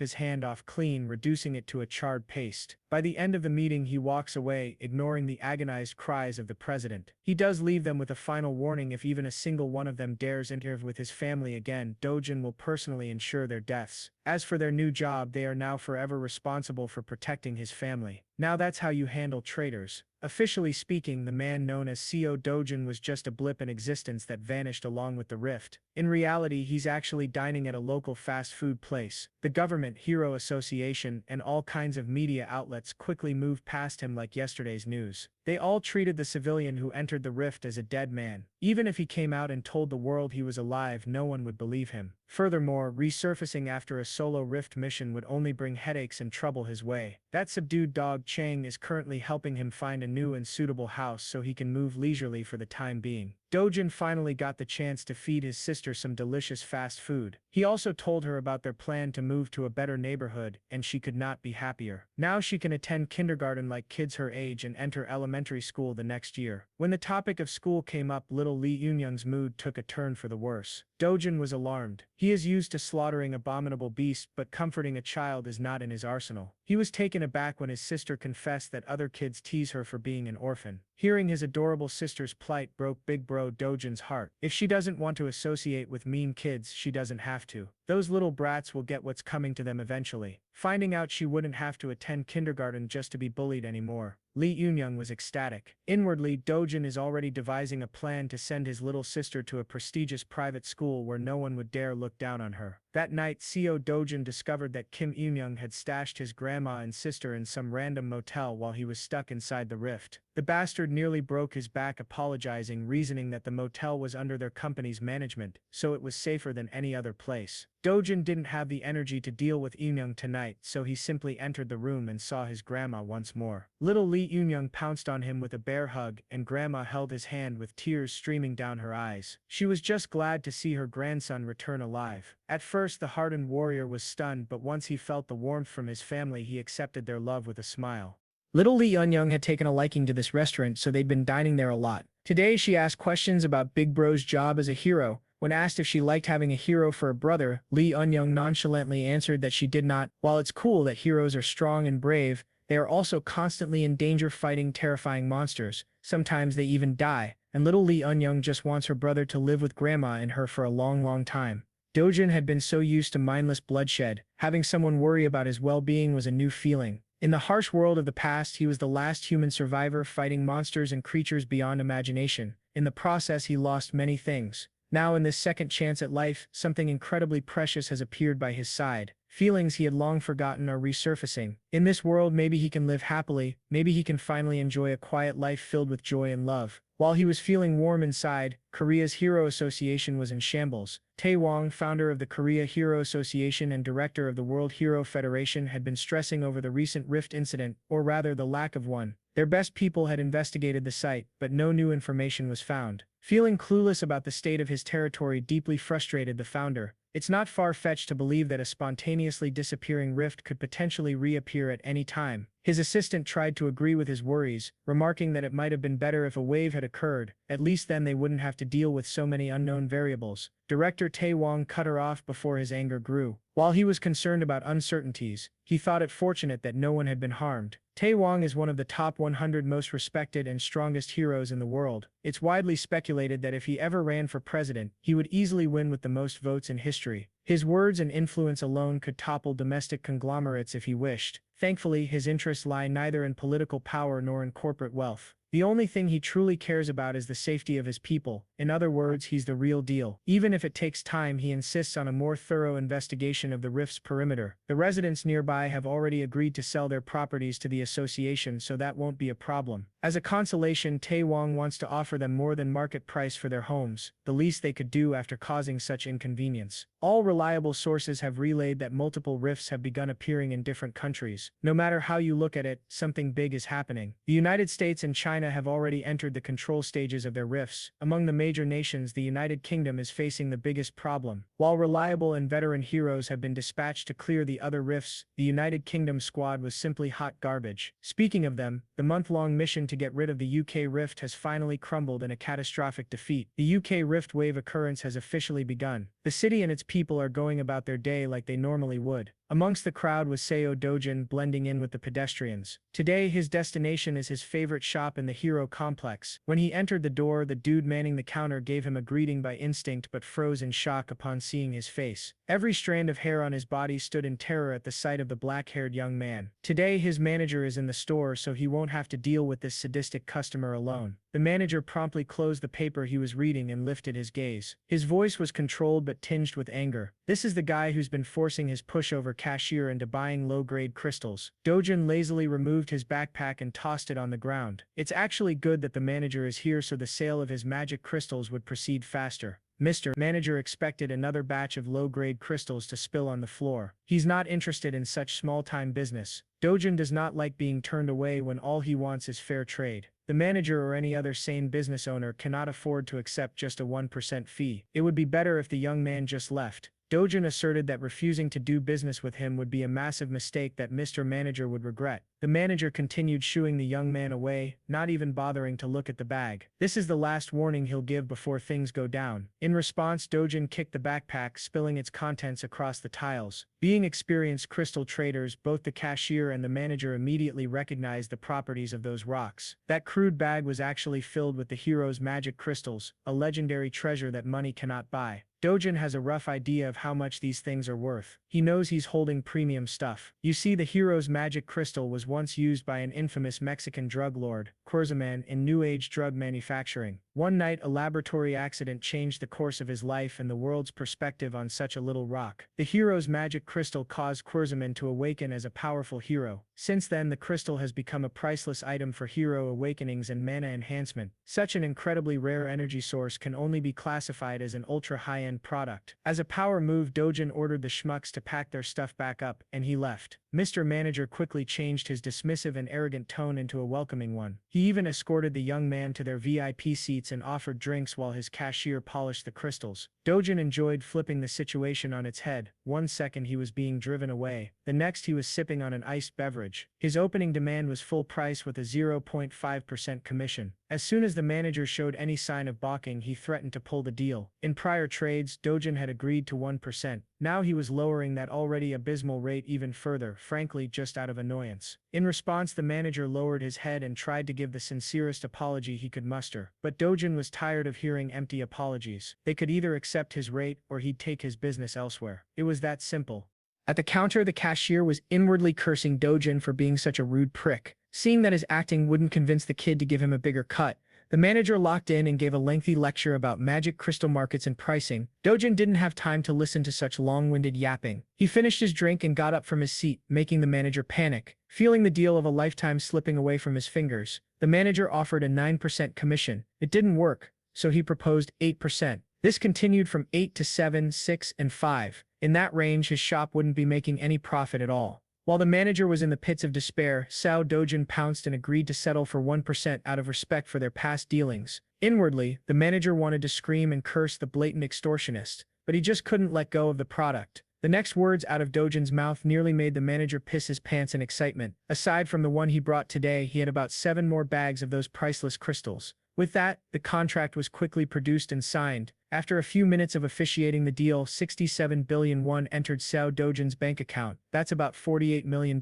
his hand off clean, reducing it to a charred paste. By the end of the meeting, he walks away, ignoring the agonized cries of the president. He does leave them with a final warning: if even a single one of them dares interfere with his family again, Dojin will personally ensure their deaths. As for their new job, they are now forever responsible for protecting his family. Now that's how you handle traitors. Officially speaking, the man known as CO Dojin was just a blip in existence that vanished along with the rift. In reality, he's actually dining at a local fast food place. The government, Hero Association, and all kinds of media outlets quickly moved past him like yesterday's news. They all treated the civilian who entered the rift as a dead man. Even if he came out and told the world he was alive, no one would believe him. Furthermore, resurfacing after a solo rift mission would only bring headaches and trouble his way. That subdued dog Chang is currently helping him find a new and suitable house so he can move leisurely for the time being. Dojin finally got the chance to feed his sister some delicious fast food. He also told her about their plan to move to a better neighborhood, and she could not be happier. Now she can attend kindergarten like kids her age and enter elementary school the next year. When the topic of school came up, little Lee Eunyoung's mood took a turn for the worse. Dojin was alarmed. He is used to slaughtering abominable beasts, but comforting a child is not in his arsenal. He was taken aback when his sister confessed that other kids tease her for being an orphan. Hearing his adorable sister's plight broke Big Bro Dojin's heart. If she doesn't want to associate with mean kids, she doesn't have to. Those little brats will get what's coming to them eventually. Finding out she wouldn't have to attend kindergarten just to be bullied anymore, Lee Eunyoung was ecstatic. Inwardly, Dojin is already devising a plan to send his little sister to a prestigious private school where no one would dare look down on her. That night, CO Dojin discovered that Kim Eunyoung had stashed his grandma and sister in some random motel while he was stuck inside the rift. The bastard nearly broke his back apologizing, reasoning that the motel was under their company's management, so it was safer than any other place. Dojin didn't have the energy to deal with Eunyoung tonight, so he simply entered the room and saw his grandma once more. Little Lee Eunyoung pounced on him with a bear hug, and grandma held his hand with tears streaming down her eyes. She was just glad to see her grandson return alive. At first, the hardened warrior was stunned, but once he felt the warmth from his family, he accepted their love with a smile. Little Lee Eunyoung had taken a liking to this restaurant, so they'd been dining there a lot. Today, she asked questions about Big Bro's job as a hero. When asked if she liked having a hero for a brother, Lee Eunyoung nonchalantly answered that she did not. While it's cool that heroes are strong and brave, they are also constantly in danger fighting terrifying monsters. Sometimes they even die. and little Lee Eunyoung just wants her brother to live with grandma and her for a long, long time. Dojin had been so used to mindless bloodshed, having someone worry about his well-being was a new feeling. In the harsh world of the past, he was the last human survivor fighting monsters and creatures beyond imagination. In the process, he lost many things. Now, in this second chance at life, something incredibly precious has appeared by his side. Feelings he had long forgotten are resurfacing. In this world, maybe he can live happily, maybe he can finally enjoy a quiet life filled with joy and love. While he was feeling warm inside, Korea's Hero Association was in shambles. Tae Wong, founder of the Korea Hero Association and director of the World Hero Federation, had been stressing over the recent rift incident, or rather the lack of one. Their best people had investigated the site, but no new information was found. Feeling clueless about the state of his territory deeply frustrated the founder. It's not far-fetched to believe that a spontaneously disappearing rift could potentially reappear at any time. His assistant tried to agree with his worries, remarking that it might have been better if a wave had occurred, at least then they wouldn't have to deal with so many unknown variables. Director Tae Wong cut her off before his anger grew. While he was concerned about uncertainties, he thought it fortunate that no one had been harmed. Tae Wong is one of the top 100 most respected and strongest heroes in the world. It's widely speculated that if he ever ran for president, he would easily win with the most votes in history. His words and influence alone could topple domestic conglomerates if he wished. Thankfully, his interests lie neither in political power nor in corporate wealth. The only thing he truly cares about is the safety of his people. In other words, he's the real deal. Even if it takes time, he insists on a more thorough investigation of the rift's perimeter. The residents nearby have already agreed to sell their properties to the association, so that won't be a problem. As a consolation, Tae Wong wants to offer them more than market price for their homes, the least they could do after causing such inconvenience. All reliable sources have relayed that multiple rifts have begun appearing in different countries. No matter how you look at it, something big is happening. The United States and China have already entered the control stages of their rifts. Among the major nations, the United Kingdom is facing the biggest problem. While reliable and veteran heroes have been dispatched to clear the other rifts, the United Kingdom squad was simply hot garbage. Speaking of them, the month-long mission to get rid of the UK rift has finally crumbled in a catastrophic defeat. The UK rift wave occurrence has officially begun. The city and its people are going about their day like they normally would. Amongst the crowd was Seo Dojin, blending in with the pedestrians. Today, his destination is his favorite shop in the Hero Complex. When he entered the door, the dude manning the counter gave him a greeting by instinct but froze in shock upon seeing his face. Every strand of hair on his body stood in terror at the sight of the black-haired young man. Today, his manager is in the store, so he won't have to deal with this sadistic customer alone. The manager promptly closed the paper he was reading and lifted his gaze. His voice was controlled but tinged with anger. This is the guy who's been forcing his pushover cashier into buying low-grade crystals. Dojin lazily removed his backpack and tossed it on the ground. It's actually good that the manager is here so the sale of his magic crystals would proceed faster. Mr. Manager expected another batch of low-grade crystals to spill on the floor. He's not interested in such small-time business. Dojin does not like being turned away when all he wants is fair trade. The manager or any other sane business owner cannot afford to accept just a 1% fee. It would be better if the young man just left. Dojin asserted that refusing to do business with him would be a massive mistake that Mr. Manager would regret. The manager continued shooing the young man away, not even bothering to look at the bag. This is the last warning he'll give before things go down. In response, Dojin kicked the backpack, spilling its contents across the tiles. Being experienced crystal traders, both the cashier and the manager immediately recognized the properties of those rocks. That crude bag was actually filled with the hero's magic crystals, a legendary treasure that money cannot buy. Dojin has a rough idea of how much these things are worth. He knows he's holding premium stuff. You see, the hero's magic crystal was once used by an infamous Mexican drug lord, Querzaman, in New Age drug manufacturing. One night, a laboratory accident changed the course of his life and the world's perspective on such a little rock. The hero's magic crystal caused Querzaman to awaken as a powerful hero. Since then, the crystal has become a priceless item for hero awakenings and mana enhancement. Such an incredibly rare energy source can only be classified as an ultra-high-end product. As a power move, Dojin ordered the schmucks to pack their stuff back up, and he left. Mr. Manager quickly changed his dismissive and arrogant tone into a welcoming one. He even escorted the young man to their VIP seats and offered drinks while his cashier polished the crystals. Dojin enjoyed flipping the situation on its head. 1 second he was being driven away, the next he was sipping on an iced beverage. His opening demand was full price with a 0.5% commission. As soon as the manager showed any sign of balking, he threatened to pull the deal. In prior trades, Dojin had agreed to 1%. Now he was lowering that already abysmal rate even further, frankly just out of annoyance. In response, the manager lowered his head and tried to give the sincerest apology he could muster. But Dojin was tired of hearing empty apologies. They could either accept his rate or he'd take his business elsewhere. It was that simple. At the counter, the cashier was inwardly cursing Dojin for being such a rude prick. Seeing that his acting wouldn't convince the kid to give him a bigger cut, the manager locked in and gave a lengthy lecture about magic crystal markets and pricing. Dojin didn't have time to listen to such long-winded yapping. He finished his drink and got up from his seat, making the manager panic. Feeling the deal of a lifetime slipping away from his fingers, the manager offered a 9% commission. It didn't work, so he proposed 8%. This continued from 8 to 7, 6, and 5. In that range, his shop wouldn't be making any profit at all. While the manager was in the pits of despair, Sao Dojin pounced and agreed to settle for 1% out of respect for their past dealings. Inwardly, the manager wanted to scream and curse the blatant extortionist, but he just couldn't let go of the product. The next words out of Dojin's mouth nearly made the manager piss his pants in excitement. Aside from the one he brought today, he had about 7 more bags of those priceless crystals. With that, the contract was quickly produced and signed. After a few minutes of officiating the deal, 67 billion won entered Sao Dojin's bank account. That's about $48 million.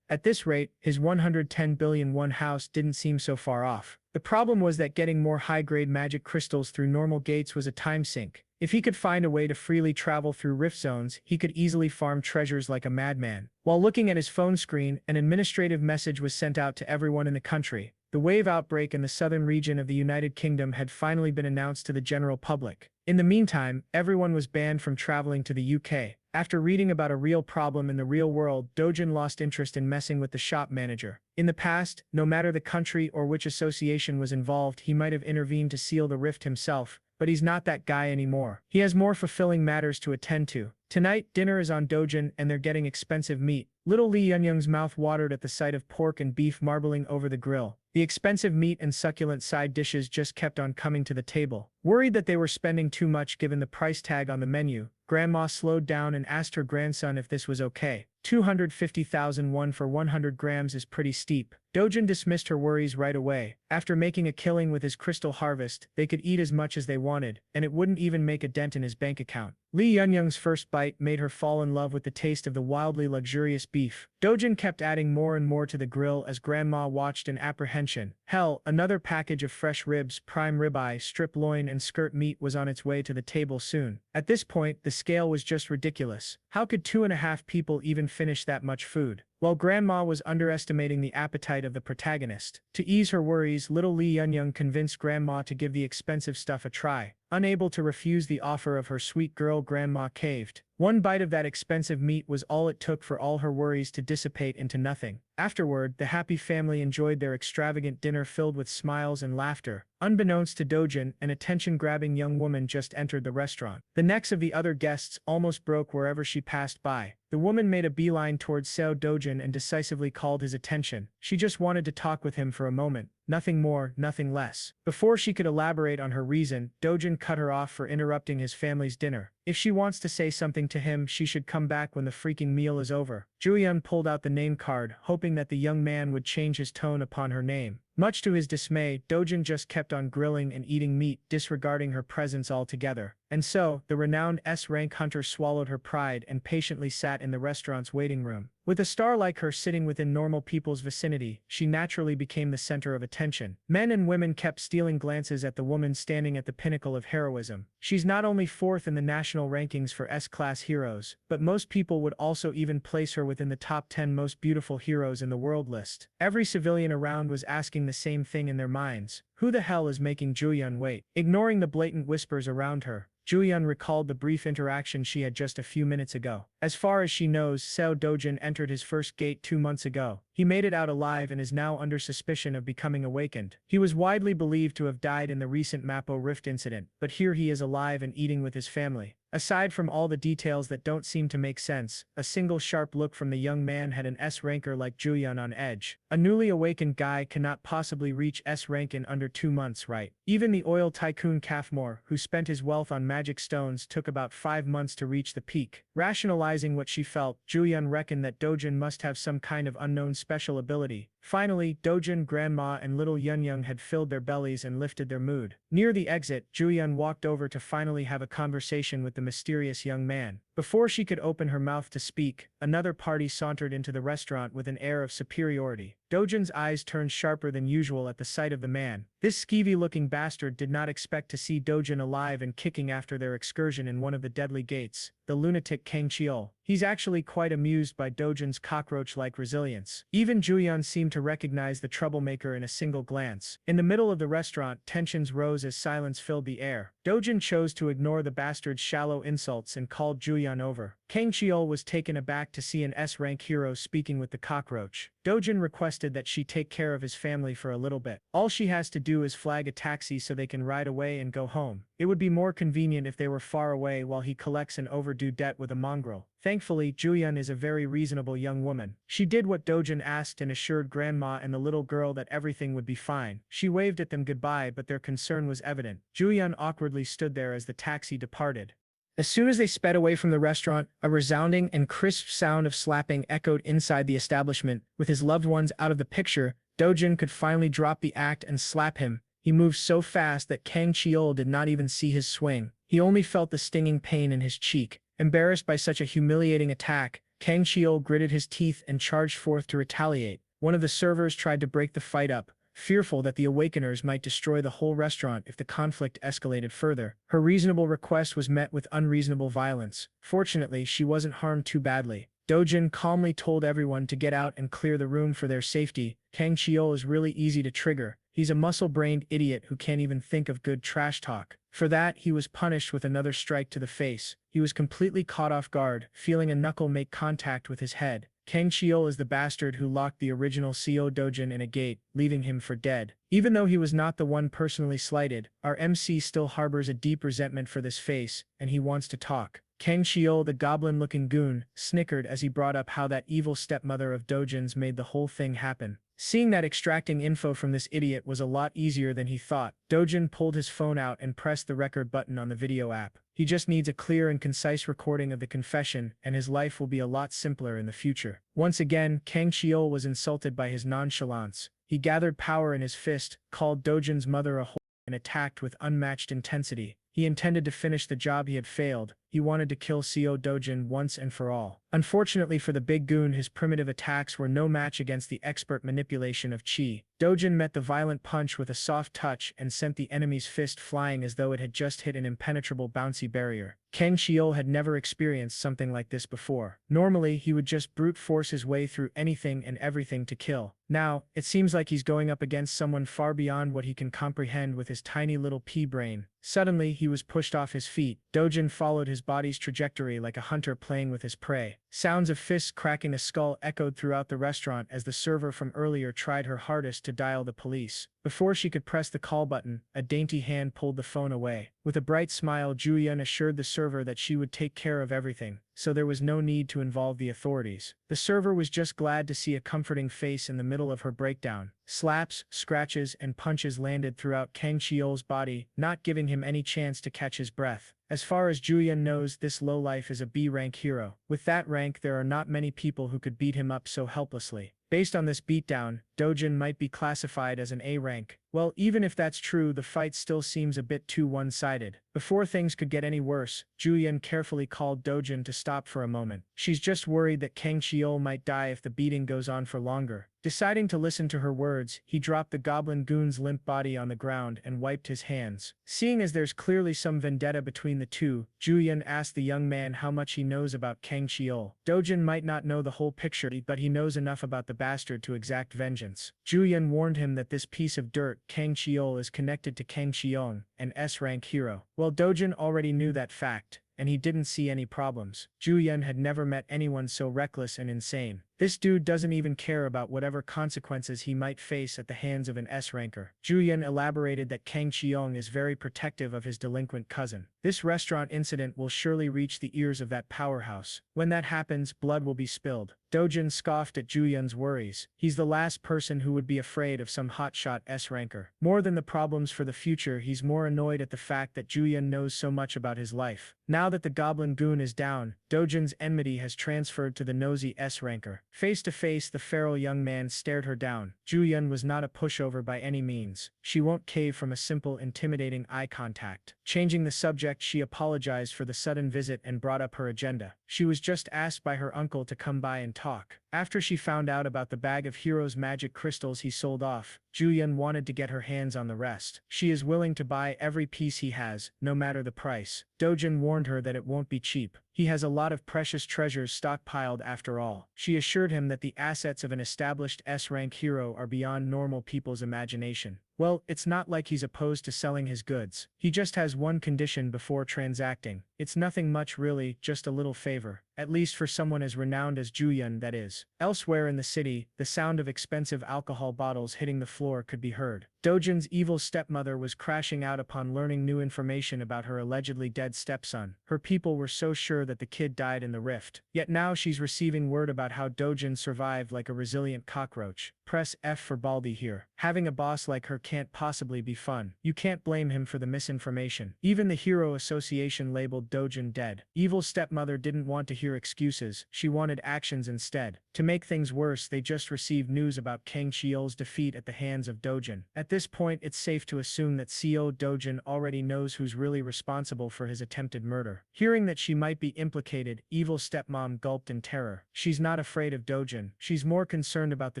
At this rate, his 110 billion won house didn't seem so far off. The problem was that getting more high-grade magic crystals through normal gates was a time sink. If he could find a way to freely travel through rift zones, he could easily farm treasures like a madman. While looking at his phone screen, an administrative message was sent out to everyone in the country. The wave outbreak in the southern region of the United Kingdom had finally been announced to the general public. In the meantime, everyone was banned from traveling to the UK. After reading about a real problem in the real world, Dojin lost interest in messing with the shop manager. In the past, no matter the country or which association was involved, he might have intervened to seal the rift himself. But he's not that guy anymore. He has more fulfilling matters to attend to. Tonight, dinner is on Dojin, and they're getting expensive meat. Little Lee Yunyung's mouth watered at the sight of pork and beef marbling over the grill. The expensive meat and succulent side dishes just kept on coming to the table. Worried that they were spending too much given the price tag on the menu, Grandma slowed down and asked her grandson if this was okay. 250,000 won for 100 grams is pretty steep. Dojin dismissed her worries right away. After making a killing with his crystal harvest, they could eat as much as they wanted, and it wouldn't even make a dent in his bank account. Lee Yunyung's first bite made her fall in love with the taste of the wildly luxurious beef. Dojin kept adding more and more to the grill as Grandma watched in apprehension. Hell, another package of fresh ribs, prime ribeye, strip loin, and skirt meat was on its way to the table soon. At this point, the scale was just ridiculous. How could 2.5 people even finish that much food? While Grandma was underestimating the appetite of the protagonist. To ease her worries, little Lee Yunyung convinced Grandma to give the expensive stuff a try. Unable to refuse the offer of her sweet girl, Grandma caved. One bite of that expensive meat was all it took for all her worries to dissipate into nothing. Afterward, the happy family enjoyed their extravagant dinner filled with smiles and laughter. Unbeknownst to Dojin, an attention-grabbing young woman just entered the restaurant. The necks of the other guests almost broke wherever she passed by. The woman made a beeline towards Sao Dojin and decisively called his attention. She just wanted to talk with him for a moment. Nothing more, nothing less. Before she could elaborate on her reason, Dojin cut her off for interrupting his family's dinner. If she wants to say something to him, she should come back when the freaking meal is over. Juyeon pulled out the name card, hoping that the young man would change his tone upon her name. Much to his dismay, Dojin just kept on grilling and eating meat, disregarding her presence altogether. And so, the renowned S-rank hunter swallowed her pride and patiently sat in the restaurant's waiting room. With a star like her sitting within normal people's vicinity, she naturally became the center of attention. Men and women kept stealing glances at the woman standing at the pinnacle of heroism. She's not only fourth in the national rankings for S-class heroes, but most people would also even place her within the top 10 most beautiful heroes in the world list. Every civilian around was asking the same thing in their minds. Who the hell is making Juyeon wait? Ignoring the blatant whispers around her, Juyeon recalled the brief interaction she had just a few minutes ago. As far as she knows, Sao Dojin entered his first gate 2 months ago. He made it out alive and is now under suspicion of becoming awakened. He was widely believed to have died in the recent Mappo Rift incident, but here he is alive and eating with his family. Aside from all the details that don't seem to make sense, a single sharp look from the young man had an S-ranker like Juyeon on edge. A newly awakened guy cannot possibly reach S-rank in under 2 months, right? Even the oil tycoon Kafmore, who spent his wealth on magic stones, took about 5 months to reach the peak. Rationalizing what she felt, Juyeon reckoned that Dojin must have some kind of unknown special ability. Finally, Dojin, Grandma, and little Yunyung had filled their bellies and lifted their mood. Near the exit, Juyun walked over to finally have a conversation with the mysterious young man. Before she could open her mouth to speak, another party sauntered into the restaurant with an air of superiority. Dojin's eyes turned sharper than usual at the sight of the man. This skeevy-looking bastard did not expect to see Dojin alive and kicking after their excursion in one of the deadly gates. The lunatic Kang Chiol. He's actually quite amused by Dojin's cockroach-like resilience. Even Juyeon seemed to recognize the troublemaker in a single glance. In the middle of the restaurant, tensions rose as silence filled the air. Dojin chose to ignore the bastard's shallow insults and called Juyeon over. Kang Chiol was taken aback to see an S-rank hero speaking with the cockroach. Dojin requested that she take care of his family for a little bit. All she has to do is flag a taxi so they can ride away and go home. It would be more convenient if they were far away while he collects an overdue debt with a mongrel. Thankfully, Juyeon is a very reasonable young woman. She did what Dojin asked and assured Grandma and the little girl that everything would be fine. She waved at them goodbye, but their concern was evident. Juyeon awkwardly stood there as the taxi departed. As soon as they sped away from the restaurant, a resounding and crisp sound of slapping echoed inside the establishment. With his loved ones out of the picture, Dojin could finally drop the act and slap him. He moved so fast that Kang Chiol did not even see his swing. He only felt the stinging pain in his cheek. Embarrassed by such a humiliating attack, Kang Chiol gritted his teeth and charged forth to retaliate. One of the servers tried to break the fight up, fearful that the Awakeners might destroy the whole restaurant if the conflict escalated further. Her reasonable request was met with unreasonable violence. Fortunately, she wasn't harmed too badly. Dojin calmly told everyone to get out and clear the room for their safety. Kang Chiol is really easy to trigger. He's a muscle-brained idiot who can't even think of good trash talk. For that, he was punished with another strike to the face. He was completely caught off guard, feeling a knuckle make contact with his head. Kang Chiol is the bastard who locked the original CO Dojin in a gate, leaving him for dead. Even though he was not the one personally slighted, our MC still harbors a deep resentment for this face, and he wants to talk. Kang Chiol, the goblin-looking goon, snickered as he brought up how that evil stepmother of Dojin's made the whole thing happen. Seeing that extracting info from this idiot was a lot easier than he thought, Dojin pulled his phone out and pressed the record button on the video app. He just needs a clear and concise recording of the confession, and his life will be a lot simpler in the future. Once again, Kang Chiol was insulted by his nonchalance. He gathered power in his fist, called Dojin's mother a whore, and attacked with unmatched intensity. He intended to finish the job he had failed. He wanted to kill CO Dojin once and for all. Unfortunately for the big goon, his primitive attacks were no match against the expert manipulation of Chi. Dojin met the violent punch with a soft touch and sent the enemy's fist flying as though it had just hit an impenetrable bouncy barrier. Kang Chiol had never experienced something like this before. Normally, he would just brute force his way through anything and everything to kill. Now, it seems like he's going up against someone far beyond what he can comprehend with his tiny little pea brain. Suddenly, he was pushed off his feet. Dojin followed his body's trajectory like a hunter playing with his prey. Sounds of fists cracking a skull echoed throughout the restaurant as the server from earlier tried her hardest to dial the police. Before she could press the call button, a dainty hand pulled the phone away. With a bright smile, Juyeon assured the server that she would take care of everything, so there was no need to involve the authorities. The server was just glad to see a comforting face in the middle of her breakdown. Slaps, scratches, and punches landed throughout Kang Chiol's body, not giving him any chance to catch his breath. As far as Juyeon knows, this lowlife is a B-rank hero. With that rank, there are not many people who could beat him up so helplessly. Based on this beatdown, Dojin might be classified as an A rank. Well, even if that's true, the fight still seems a bit too one-sided. Before things could get any worse, Juyeon carefully called Dojin to stop for a moment. She's just worried that Kang Chiol might die if the beating goes on for longer. Deciding to listen to her words, he dropped the goblin goon's limp body on the ground and wiped his hands. Seeing as there's clearly some vendetta between the two, Juyeon asked the young man how much he knows about Kang Chiol. Dojin might not know the whole picture, but he knows enough about the bastard to exact vengeance. Juyeon warned him that this piece of dirt, Kang Chiol, is connected to Kang Chiong, an S-rank hero. Well, Dojin already knew that fact, and he didn't see any problems. Juyeon had never met anyone so reckless and insane. This dude doesn't even care about whatever consequences he might face at the hands of an S-ranker. Juyeon elaborated that Kang Chiong is very protective of his delinquent cousin. This restaurant incident will surely reach the ears of that powerhouse. When that happens, blood will be spilled. Dojin scoffed at Juyeon's worries. He's the last person who would be afraid of some hotshot S-ranker. More than the problems for the future, he's more annoyed at the fact that Juyeon knows so much about his life. Now that the goblin goon is down, Dojin's enmity has transferred to the nosy S-ranker. Face to face, the feral young man stared her down. Ju-yun was not a pushover by any means. She won't cave from a simple, intimidating eye contact. Changing the subject, she apologized for the sudden visit and brought up her agenda. She was just asked by her uncle to come by and talk. After she found out about the bag of Hero's magic crystals he sold off, Ju-yun wanted to get her hands on the rest. She is willing to buy every piece he has, no matter the price. Dojin warned her that it won't be cheap. He has a lot of precious treasures stockpiled after all. She assured him that the assets of an established S-rank hero are beyond normal people's imagination. Well, it's not like he's opposed to selling his goods. He just has one condition before transacting. It's nothing much really, just a little favor. At least for someone as renowned as Ju-yun, that is. Elsewhere in the city, the sound of expensive alcohol bottles hitting the floor could be heard. Dojin's evil stepmother was crashing out upon learning new information about her allegedly dead stepson. Her people were so sure that the kid died in the rift. Yet now she's receiving word about how Dojin survived like a resilient cockroach. Press F for Baldy here. Having a boss like her can't possibly be fun. You can't blame him for the misinformation. Even the Hero Association labeled Dojin dead. Evil stepmother didn't want to hear excuses. She wanted actions instead. To make things worse, they just received news about Kang Cheol's defeat at the hands of Dojin. At this point, it's safe to assume that CO Dojin already knows who's really responsible for his attempted murder. Hearing that she might be implicated, evil stepmom gulped in terror. She's not afraid of Dojin. She's more concerned about the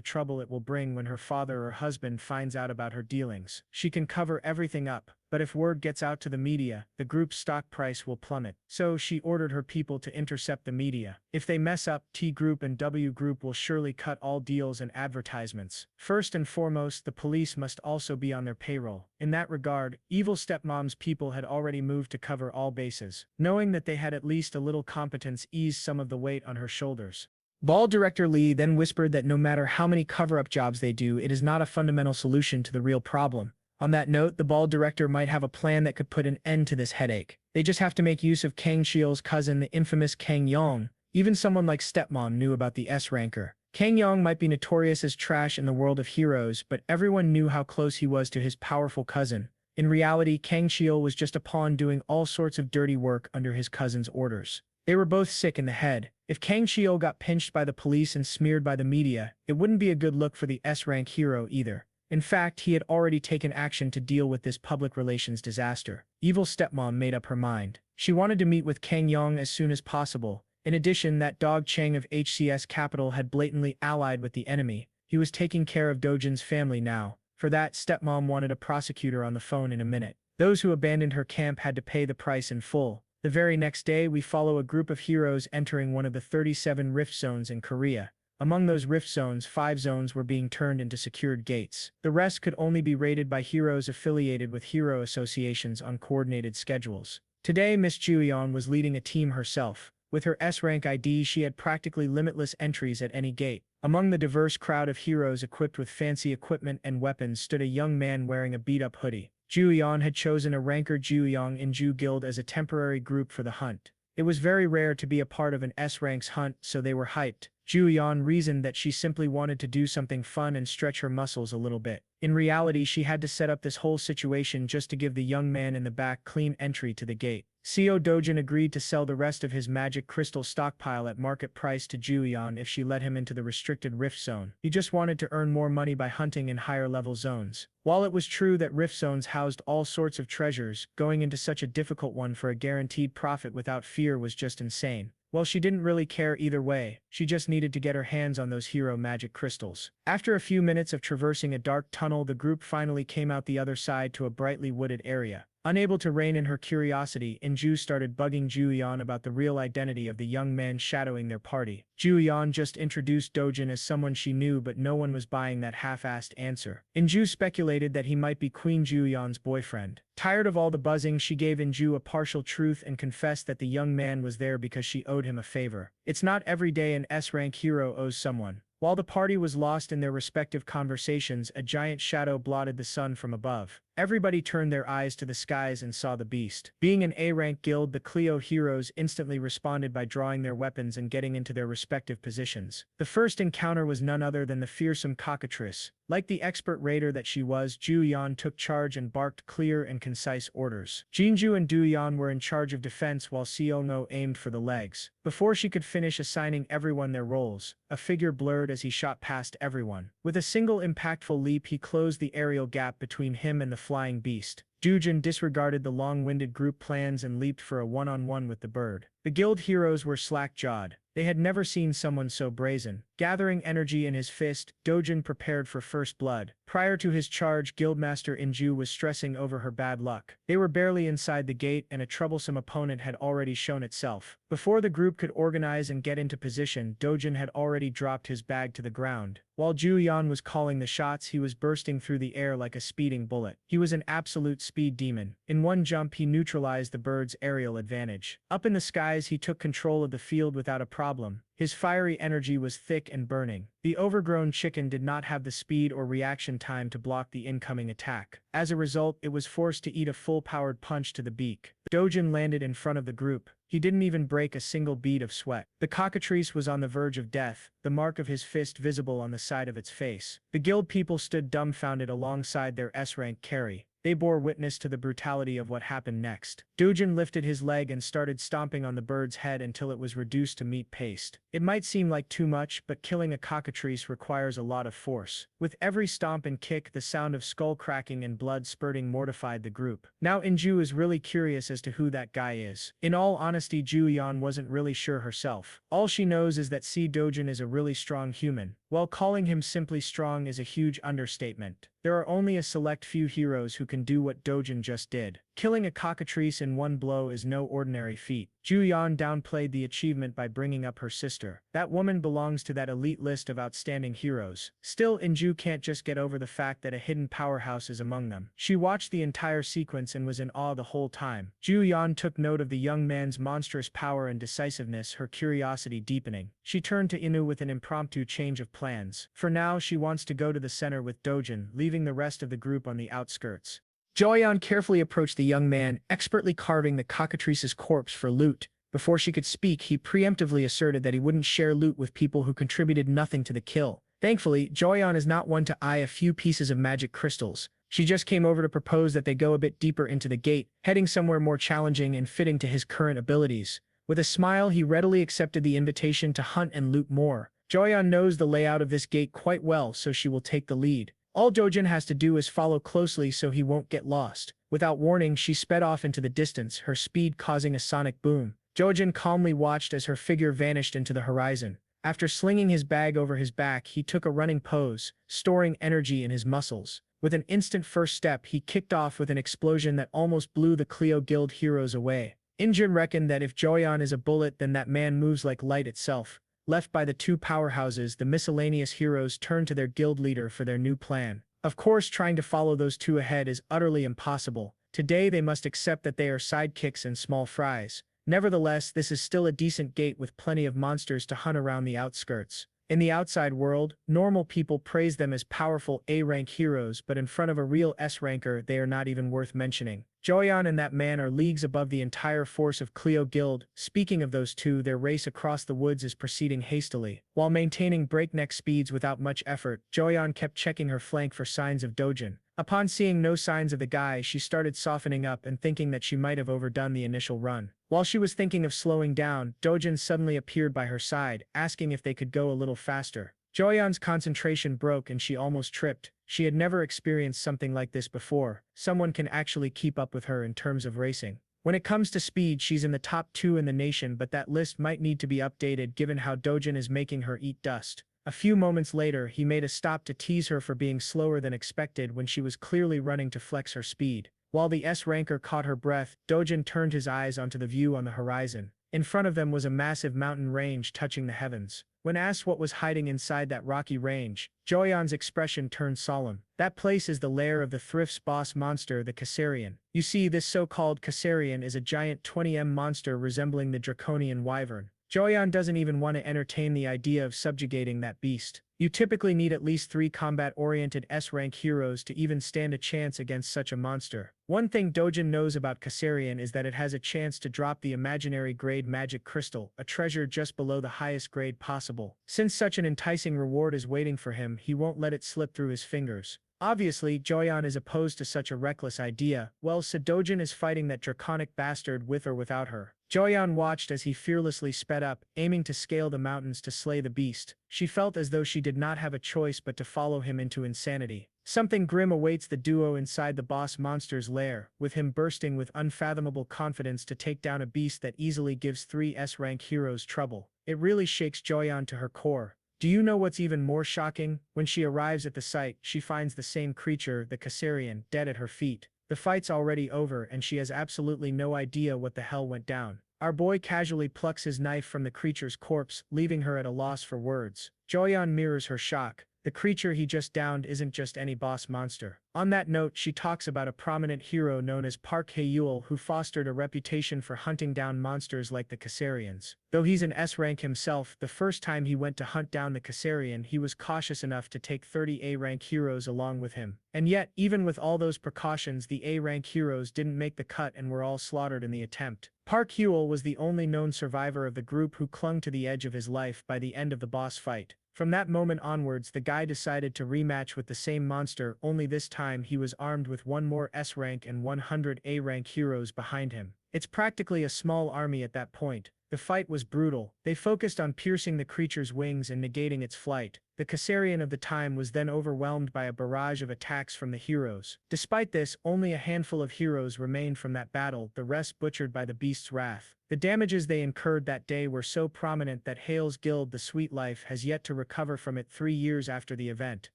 trouble it will bring when her father or husband finds out about her dealings. She can cover everything up, but if word gets out to the media, the group's stock price will plummet. So she ordered her people to intercept the media. If they mess up, T Group and W Group will surely cut all deals and advertisements. First and foremost, the police must also be on their payroll. In that regard, evil stepmom's people had already moved to cover all bases. Knowing that they had at least a little competence eased some of the weight on her shoulders. Ball director Lee then whispered that no matter how many cover-up jobs they do, it is not a fundamental solution to the real problem. On that note, the ball director might have a plan that could put an end to this headache. They just have to make use of Kang Cheol's cousin, the infamous Kang Yong. Even someone like stepmom knew about the S-ranker. Kang Yong might be notorious as trash in the world of heroes, but everyone knew how close he was to his powerful cousin. In reality, Kang Cheol was just a pawn doing all sorts of dirty work under his cousin's orders. They were both sick in the head. If Kang Cheol got pinched by the police and smeared by the media, it wouldn't be a good look for the S-rank hero either. In fact, he had already taken action to deal with this public relations disaster. Evil stepmom made up her mind. She wanted to meet with Kang Yong as soon as possible. In addition, that dog Chang of HCS Capital had blatantly allied with the enemy. He was taking care of Dojin's family now. For that, stepmom wanted a prosecutor on the phone in a minute. Those who abandoned her camp had to pay the price in full. The very next day, we follow a group of heroes entering one of the 37 rift zones in Korea. Among those rift zones, 5 zones were being turned into secured gates. The rest could only be raided by heroes affiliated with hero associations on coordinated schedules. Today, Miss Ju-yeon was leading a team herself. With her S-rank ID, she had practically limitless entries at any gate. Among the diverse crowd of heroes equipped with fancy equipment and weapons stood a young man wearing a beat-up hoodie. Ju-yeon had chosen a ranker Ju-young in Ju Guild as a temporary group for the hunt. It was very rare to be a part of an S-ranks hunt, so they were hyped. Ju-yeon reasoned that she simply wanted to do something fun and stretch her muscles a little bit. In reality, she had to set up this whole situation just to give the young man in the back clean entry to the gate. CO Dojin agreed to sell the rest of his magic crystal stockpile at market price to Ju-yeon if she let him into the restricted rift zone. He just wanted to earn more money by hunting in higher level zones. While it was true that rift zones housed all sorts of treasures, going into such a difficult one for a guaranteed profit without fear was just insane. Well, she didn't really care either way. She just needed to get her hands on those hero magic crystals. After a few minutes of traversing a dark tunnel, the group finally came out the other side to a brightly wooded area. Unable to rein in her curiosity, Inju started bugging Ju-yeon about the real identity of the young man shadowing their party. Ju-yeon just introduced Dojin as someone she knew, but no one was buying that half-assed answer. Inju speculated that he might be Queen Ju-yeon's boyfriend. Tired of all the buzzing, she gave Inju a partial truth and confessed that the young man was there because she owed him a favor. It's not every day an S-rank hero owes someone. While the party was lost in their respective conversations, a giant shadow blotted the sun from above. Everybody turned their eyes to the skies and saw the beast. Being an A-rank guild, the Cleo heroes instantly responded by drawing their weapons and getting into their respective positions. The first encounter was none other than the fearsome cockatrice. Like the expert raider that she was, Ju Yan took charge and barked clear and concise orders. Jinju and Du Yan were in charge of defense while Xiongno aimed for the legs. Before she could finish assigning everyone their roles, a figure blurred as he shot past everyone. With a single impactful leap, he closed the aerial gap between him and the flying beast. Dujin disregarded the long-winded group plans and leaped for a one-on-one with the bird. The guild heroes were slack-jawed. They had never seen someone so brazen. Gathering energy in his fist, Dojin prepared for first blood. Prior to his charge, Guildmaster Inju was stressing over her bad luck. They were barely inside the gate and a troublesome opponent had already shown itself. Before the group could organize and get into position, Dojin had already dropped his bag to the ground. While Ju Yan was calling the shots, he was bursting through the air like a speeding bullet. He was an absolute speed demon. In one jump, he neutralized the bird's aerial advantage. Up in the skies, he took control of the field without a problem. His fiery energy was thick and burning. The overgrown chicken did not have the speed or reaction time to block the incoming attack. As a result, it was forced to eat a full-powered punch to the beak. Dojin landed in front of the group. He didn't even break a single bead of sweat. The cockatrice was on the verge of death, the mark of his fist visible on the side of its face. The guild people stood dumbfounded alongside their S-rank carry. They bore witness to the brutality of what happened next. Dojin lifted his leg and started stomping on the bird's head until it was reduced to meat paste. It might seem like too much, but killing a cockatrice requires a lot of force. With every stomp and kick, the sound of skull cracking and blood spurting mortified the group. Now Inju is really curious as to who that guy is. In all honesty, Ju Yan wasn't really sure herself. All she knows is that Si Dojin is a really strong human. While calling him simply strong is a huge understatement. There are only a select few heroes who can do what Dojin just did. Killing a cockatrice in one blow is no ordinary feat. Ju Yan downplayed the achievement by bringing up her sister. That woman belongs to that elite list of outstanding heroes. Still, Inju can't just get over the fact that a hidden powerhouse is among them. She watched the entire sequence and was in awe the whole time. Ju Yan took note of the young man's monstrous power and decisiveness, her curiosity deepening. She turned to Inu with an impromptu change of plans. For now, she wants to go to the center with Dojin, leaving the rest of the group on the outskirts. Joyeon carefully approached the young man, expertly carving the cockatrice's corpse for loot. Before she could speak, he preemptively asserted that he wouldn't share loot with people who contributed nothing to the kill. Thankfully, Joyeon is not one to eye a few pieces of magic crystals. She just came over to propose that they go a bit deeper into the gate, heading somewhere more challenging and fitting to his current abilities. With a smile, he readily accepted the invitation to hunt and loot more. Joyeon knows the layout of this gate quite well, so she will take the lead. All Dojin has to do is follow closely so he won't get lost. Without warning, she sped off into the distance, her speed causing a sonic boom. Dojin calmly watched as her figure vanished into the horizon. After slinging his bag over his back, he took a running pose, storing energy in his muscles. With an instant first step, he kicked off with an explosion that almost blew the Cleo Guild heroes away. Injun reckoned that if Joyeon is a bullet, then that man moves like light itself. Left by the two powerhouses, the miscellaneous heroes turned to their guild leader for their new plan. Of course, trying to follow those two ahead is utterly impossible. Today they must accept that they are sidekicks and small fries. Nevertheless, this is still a decent gate with plenty of monsters to hunt around the outskirts. In the outside world, normal people praise them as powerful A-rank heroes, but in front of a real S-ranker, they are not even worth mentioning. Joyeon and that man are leagues above the entire force of Cleo Guild. Speaking of those two, their race across the woods is proceeding hastily. While maintaining breakneck speeds without much effort, Joyeon kept checking her flank for signs of Dojin. Upon seeing no signs of the guy, she started softening up and thinking that she might have overdone the initial run. While she was thinking of slowing down, Dojin suddenly appeared by her side, asking if they could go a little faster. Joyeon's concentration broke and she almost tripped. She had never experienced something like this before. Someone can actually keep up with her in terms of racing. When it comes to speed, she's in the top 2 in the nation, but that list might need to be updated given how Dojin is making her eat dust. A few moments later, he made a stop to tease her for being slower than expected when she was clearly running to flex her speed. While the S-ranker caught her breath, Dojin turned his eyes onto the view on the horizon. In front of them was a massive mountain range touching the heavens. When asked what was hiding inside that rocky range, Joyeon's expression turned solemn. That place is the lair of the Thrift's boss monster, the Caesarian. You see, this so-called Caesarian is a giant 20m monster resembling the draconian wyvern. Joyeon doesn't even want to entertain the idea of subjugating that beast. You typically need at least 3 combat-oriented S-rank heroes to even stand a chance against such a monster. One thing Dojin knows about Kassarian is that it has a chance to drop the imaginary grade magic crystal, a treasure just below the highest grade possible. Since such an enticing reward is waiting for him, he won't let it slip through his fingers. Obviously, Joyeon is opposed to such a reckless idea, while Dojin is fighting that draconic bastard with or without her. Joyeon watched as he fearlessly sped up, aiming to scale the mountains to slay the beast. She felt as though she did not have a choice but to follow him into insanity. Something grim awaits the duo inside the boss monster's lair, with him bursting with unfathomable confidence to take down a beast that easily gives 3 S-rank heroes trouble. It really shakes Joyeon to her core. Do you know what's even more shocking? When she arrives at the site, she finds the same creature, the Kassarian, dead at her feet. The fight's already over and she has absolutely no idea what the hell went down. Our boy casually plucks his knife from the creature's corpse, leaving her at a loss for words. Joyeon mirrors her shock. The creature he just downed isn't just any boss monster. On that note, she talks about a prominent hero known as Park Hae-yul who fostered a reputation for hunting down monsters like the Kassarians. Though he's an S-rank himself, the first time he went to hunt down the Kassarian, he was cautious enough to take 30 A-rank heroes along with him. And yet, even with all those precautions, the A-rank heroes didn't make the cut and were all slaughtered in the attempt. Park Hae-yul was the only known survivor of the group who clung to the edge of his life by the end of the boss fight. From that moment onwards, the guy decided to rematch with the same monster, only this time he was armed with 1 more S-rank and 100 A-rank heroes behind him. It's practically a small army at that point. The fight was brutal. They focused on piercing the creature's wings and negating its flight. The Kassarian of the time was then overwhelmed by a barrage of attacks from the heroes. Despite this, only a handful of heroes remained from that battle, the rest butchered by the beast's wrath. The damages they incurred that day were so prominent that Hale's guild, the Sweet Life, has yet to recover from it 3 years after the event.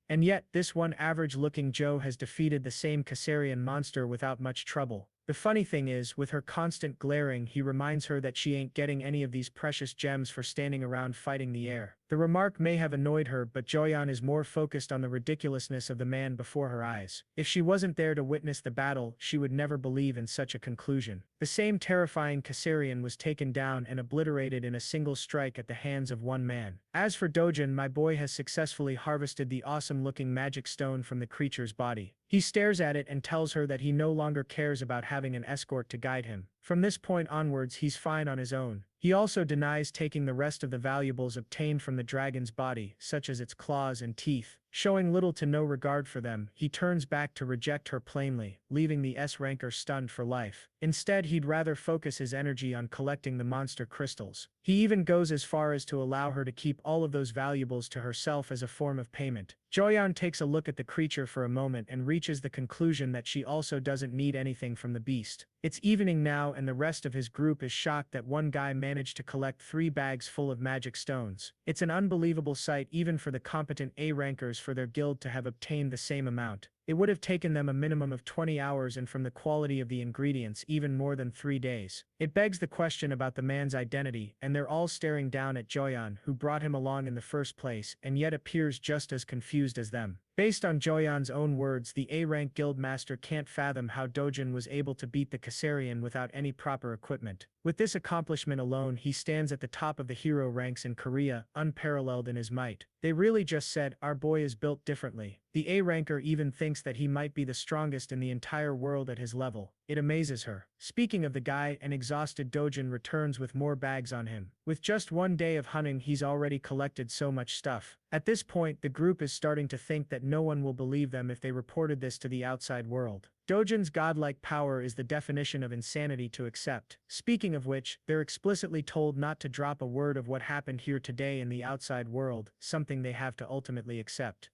And yet, this one average-looking Joe has defeated the same Kassarian monster without much trouble. The funny thing is, with her constant glaring, he reminds her that she ain't getting any of these precious gems for standing around fighting the air. The remark may have annoyed her, but Joyeon is more focused on the ridiculousness of the man before her eyes. If she wasn't there to witness the battle, she would never believe in such a conclusion. The same terrifying Kassarian was taken down and obliterated in a single strike at the hands of one man. As for Dojin, my boy has successfully harvested the awesome-looking magic stone from the creature's body. He stares at it and tells her that he no longer cares about having an escort to guide him. From this point onwards, he's fine on his own. He also denies taking the rest of the valuables obtained from the dragon's body, such as its claws and teeth. Showing little to no regard for them, he turns back to reject her plainly, leaving the S-ranker stunned for life. Instead, he'd rather focus his energy on collecting the monster crystals. He even goes as far as to allow her to keep all of those valuables to herself as a form of payment. Joyeon takes a look at the creature for a moment and reaches the conclusion that she also doesn't need anything from the beast. It's evening now and the rest of his group is shocked that one guy managed to collect 3 bags full of magic stones. It's an unbelievable sight even for the competent A-rankers for their guild to have obtained the same amount. It would have taken them a minimum of 20 hours and from the quality of the ingredients even more than 3 days. It begs the question about the man's identity, and they're all staring down at Joyeon, who brought him along in the first place and yet appears just as confused as them. Based on Joyeon's own words, the A-rank guildmaster can't fathom how Dojin was able to beat the Kassarian without any proper equipment. With this accomplishment alone, he stands at the top of the hero ranks in Korea, unparalleled in his might. They really just said, our boy is built differently. The A-ranker even thinks that he might be the strongest in the entire world at his level. It amazes her. Speaking of the guy, an exhausted Dojin returns with more bags on him. With just 1 day of hunting, he's already collected so much stuff. At this point, the group is starting to think that no one will believe them if they reported this to the outside world. Dojin's godlike power is the definition of insanity to accept. Speaking of which, they're explicitly told not to drop a word of what happened here today in the outside world, something they have to ultimately accept.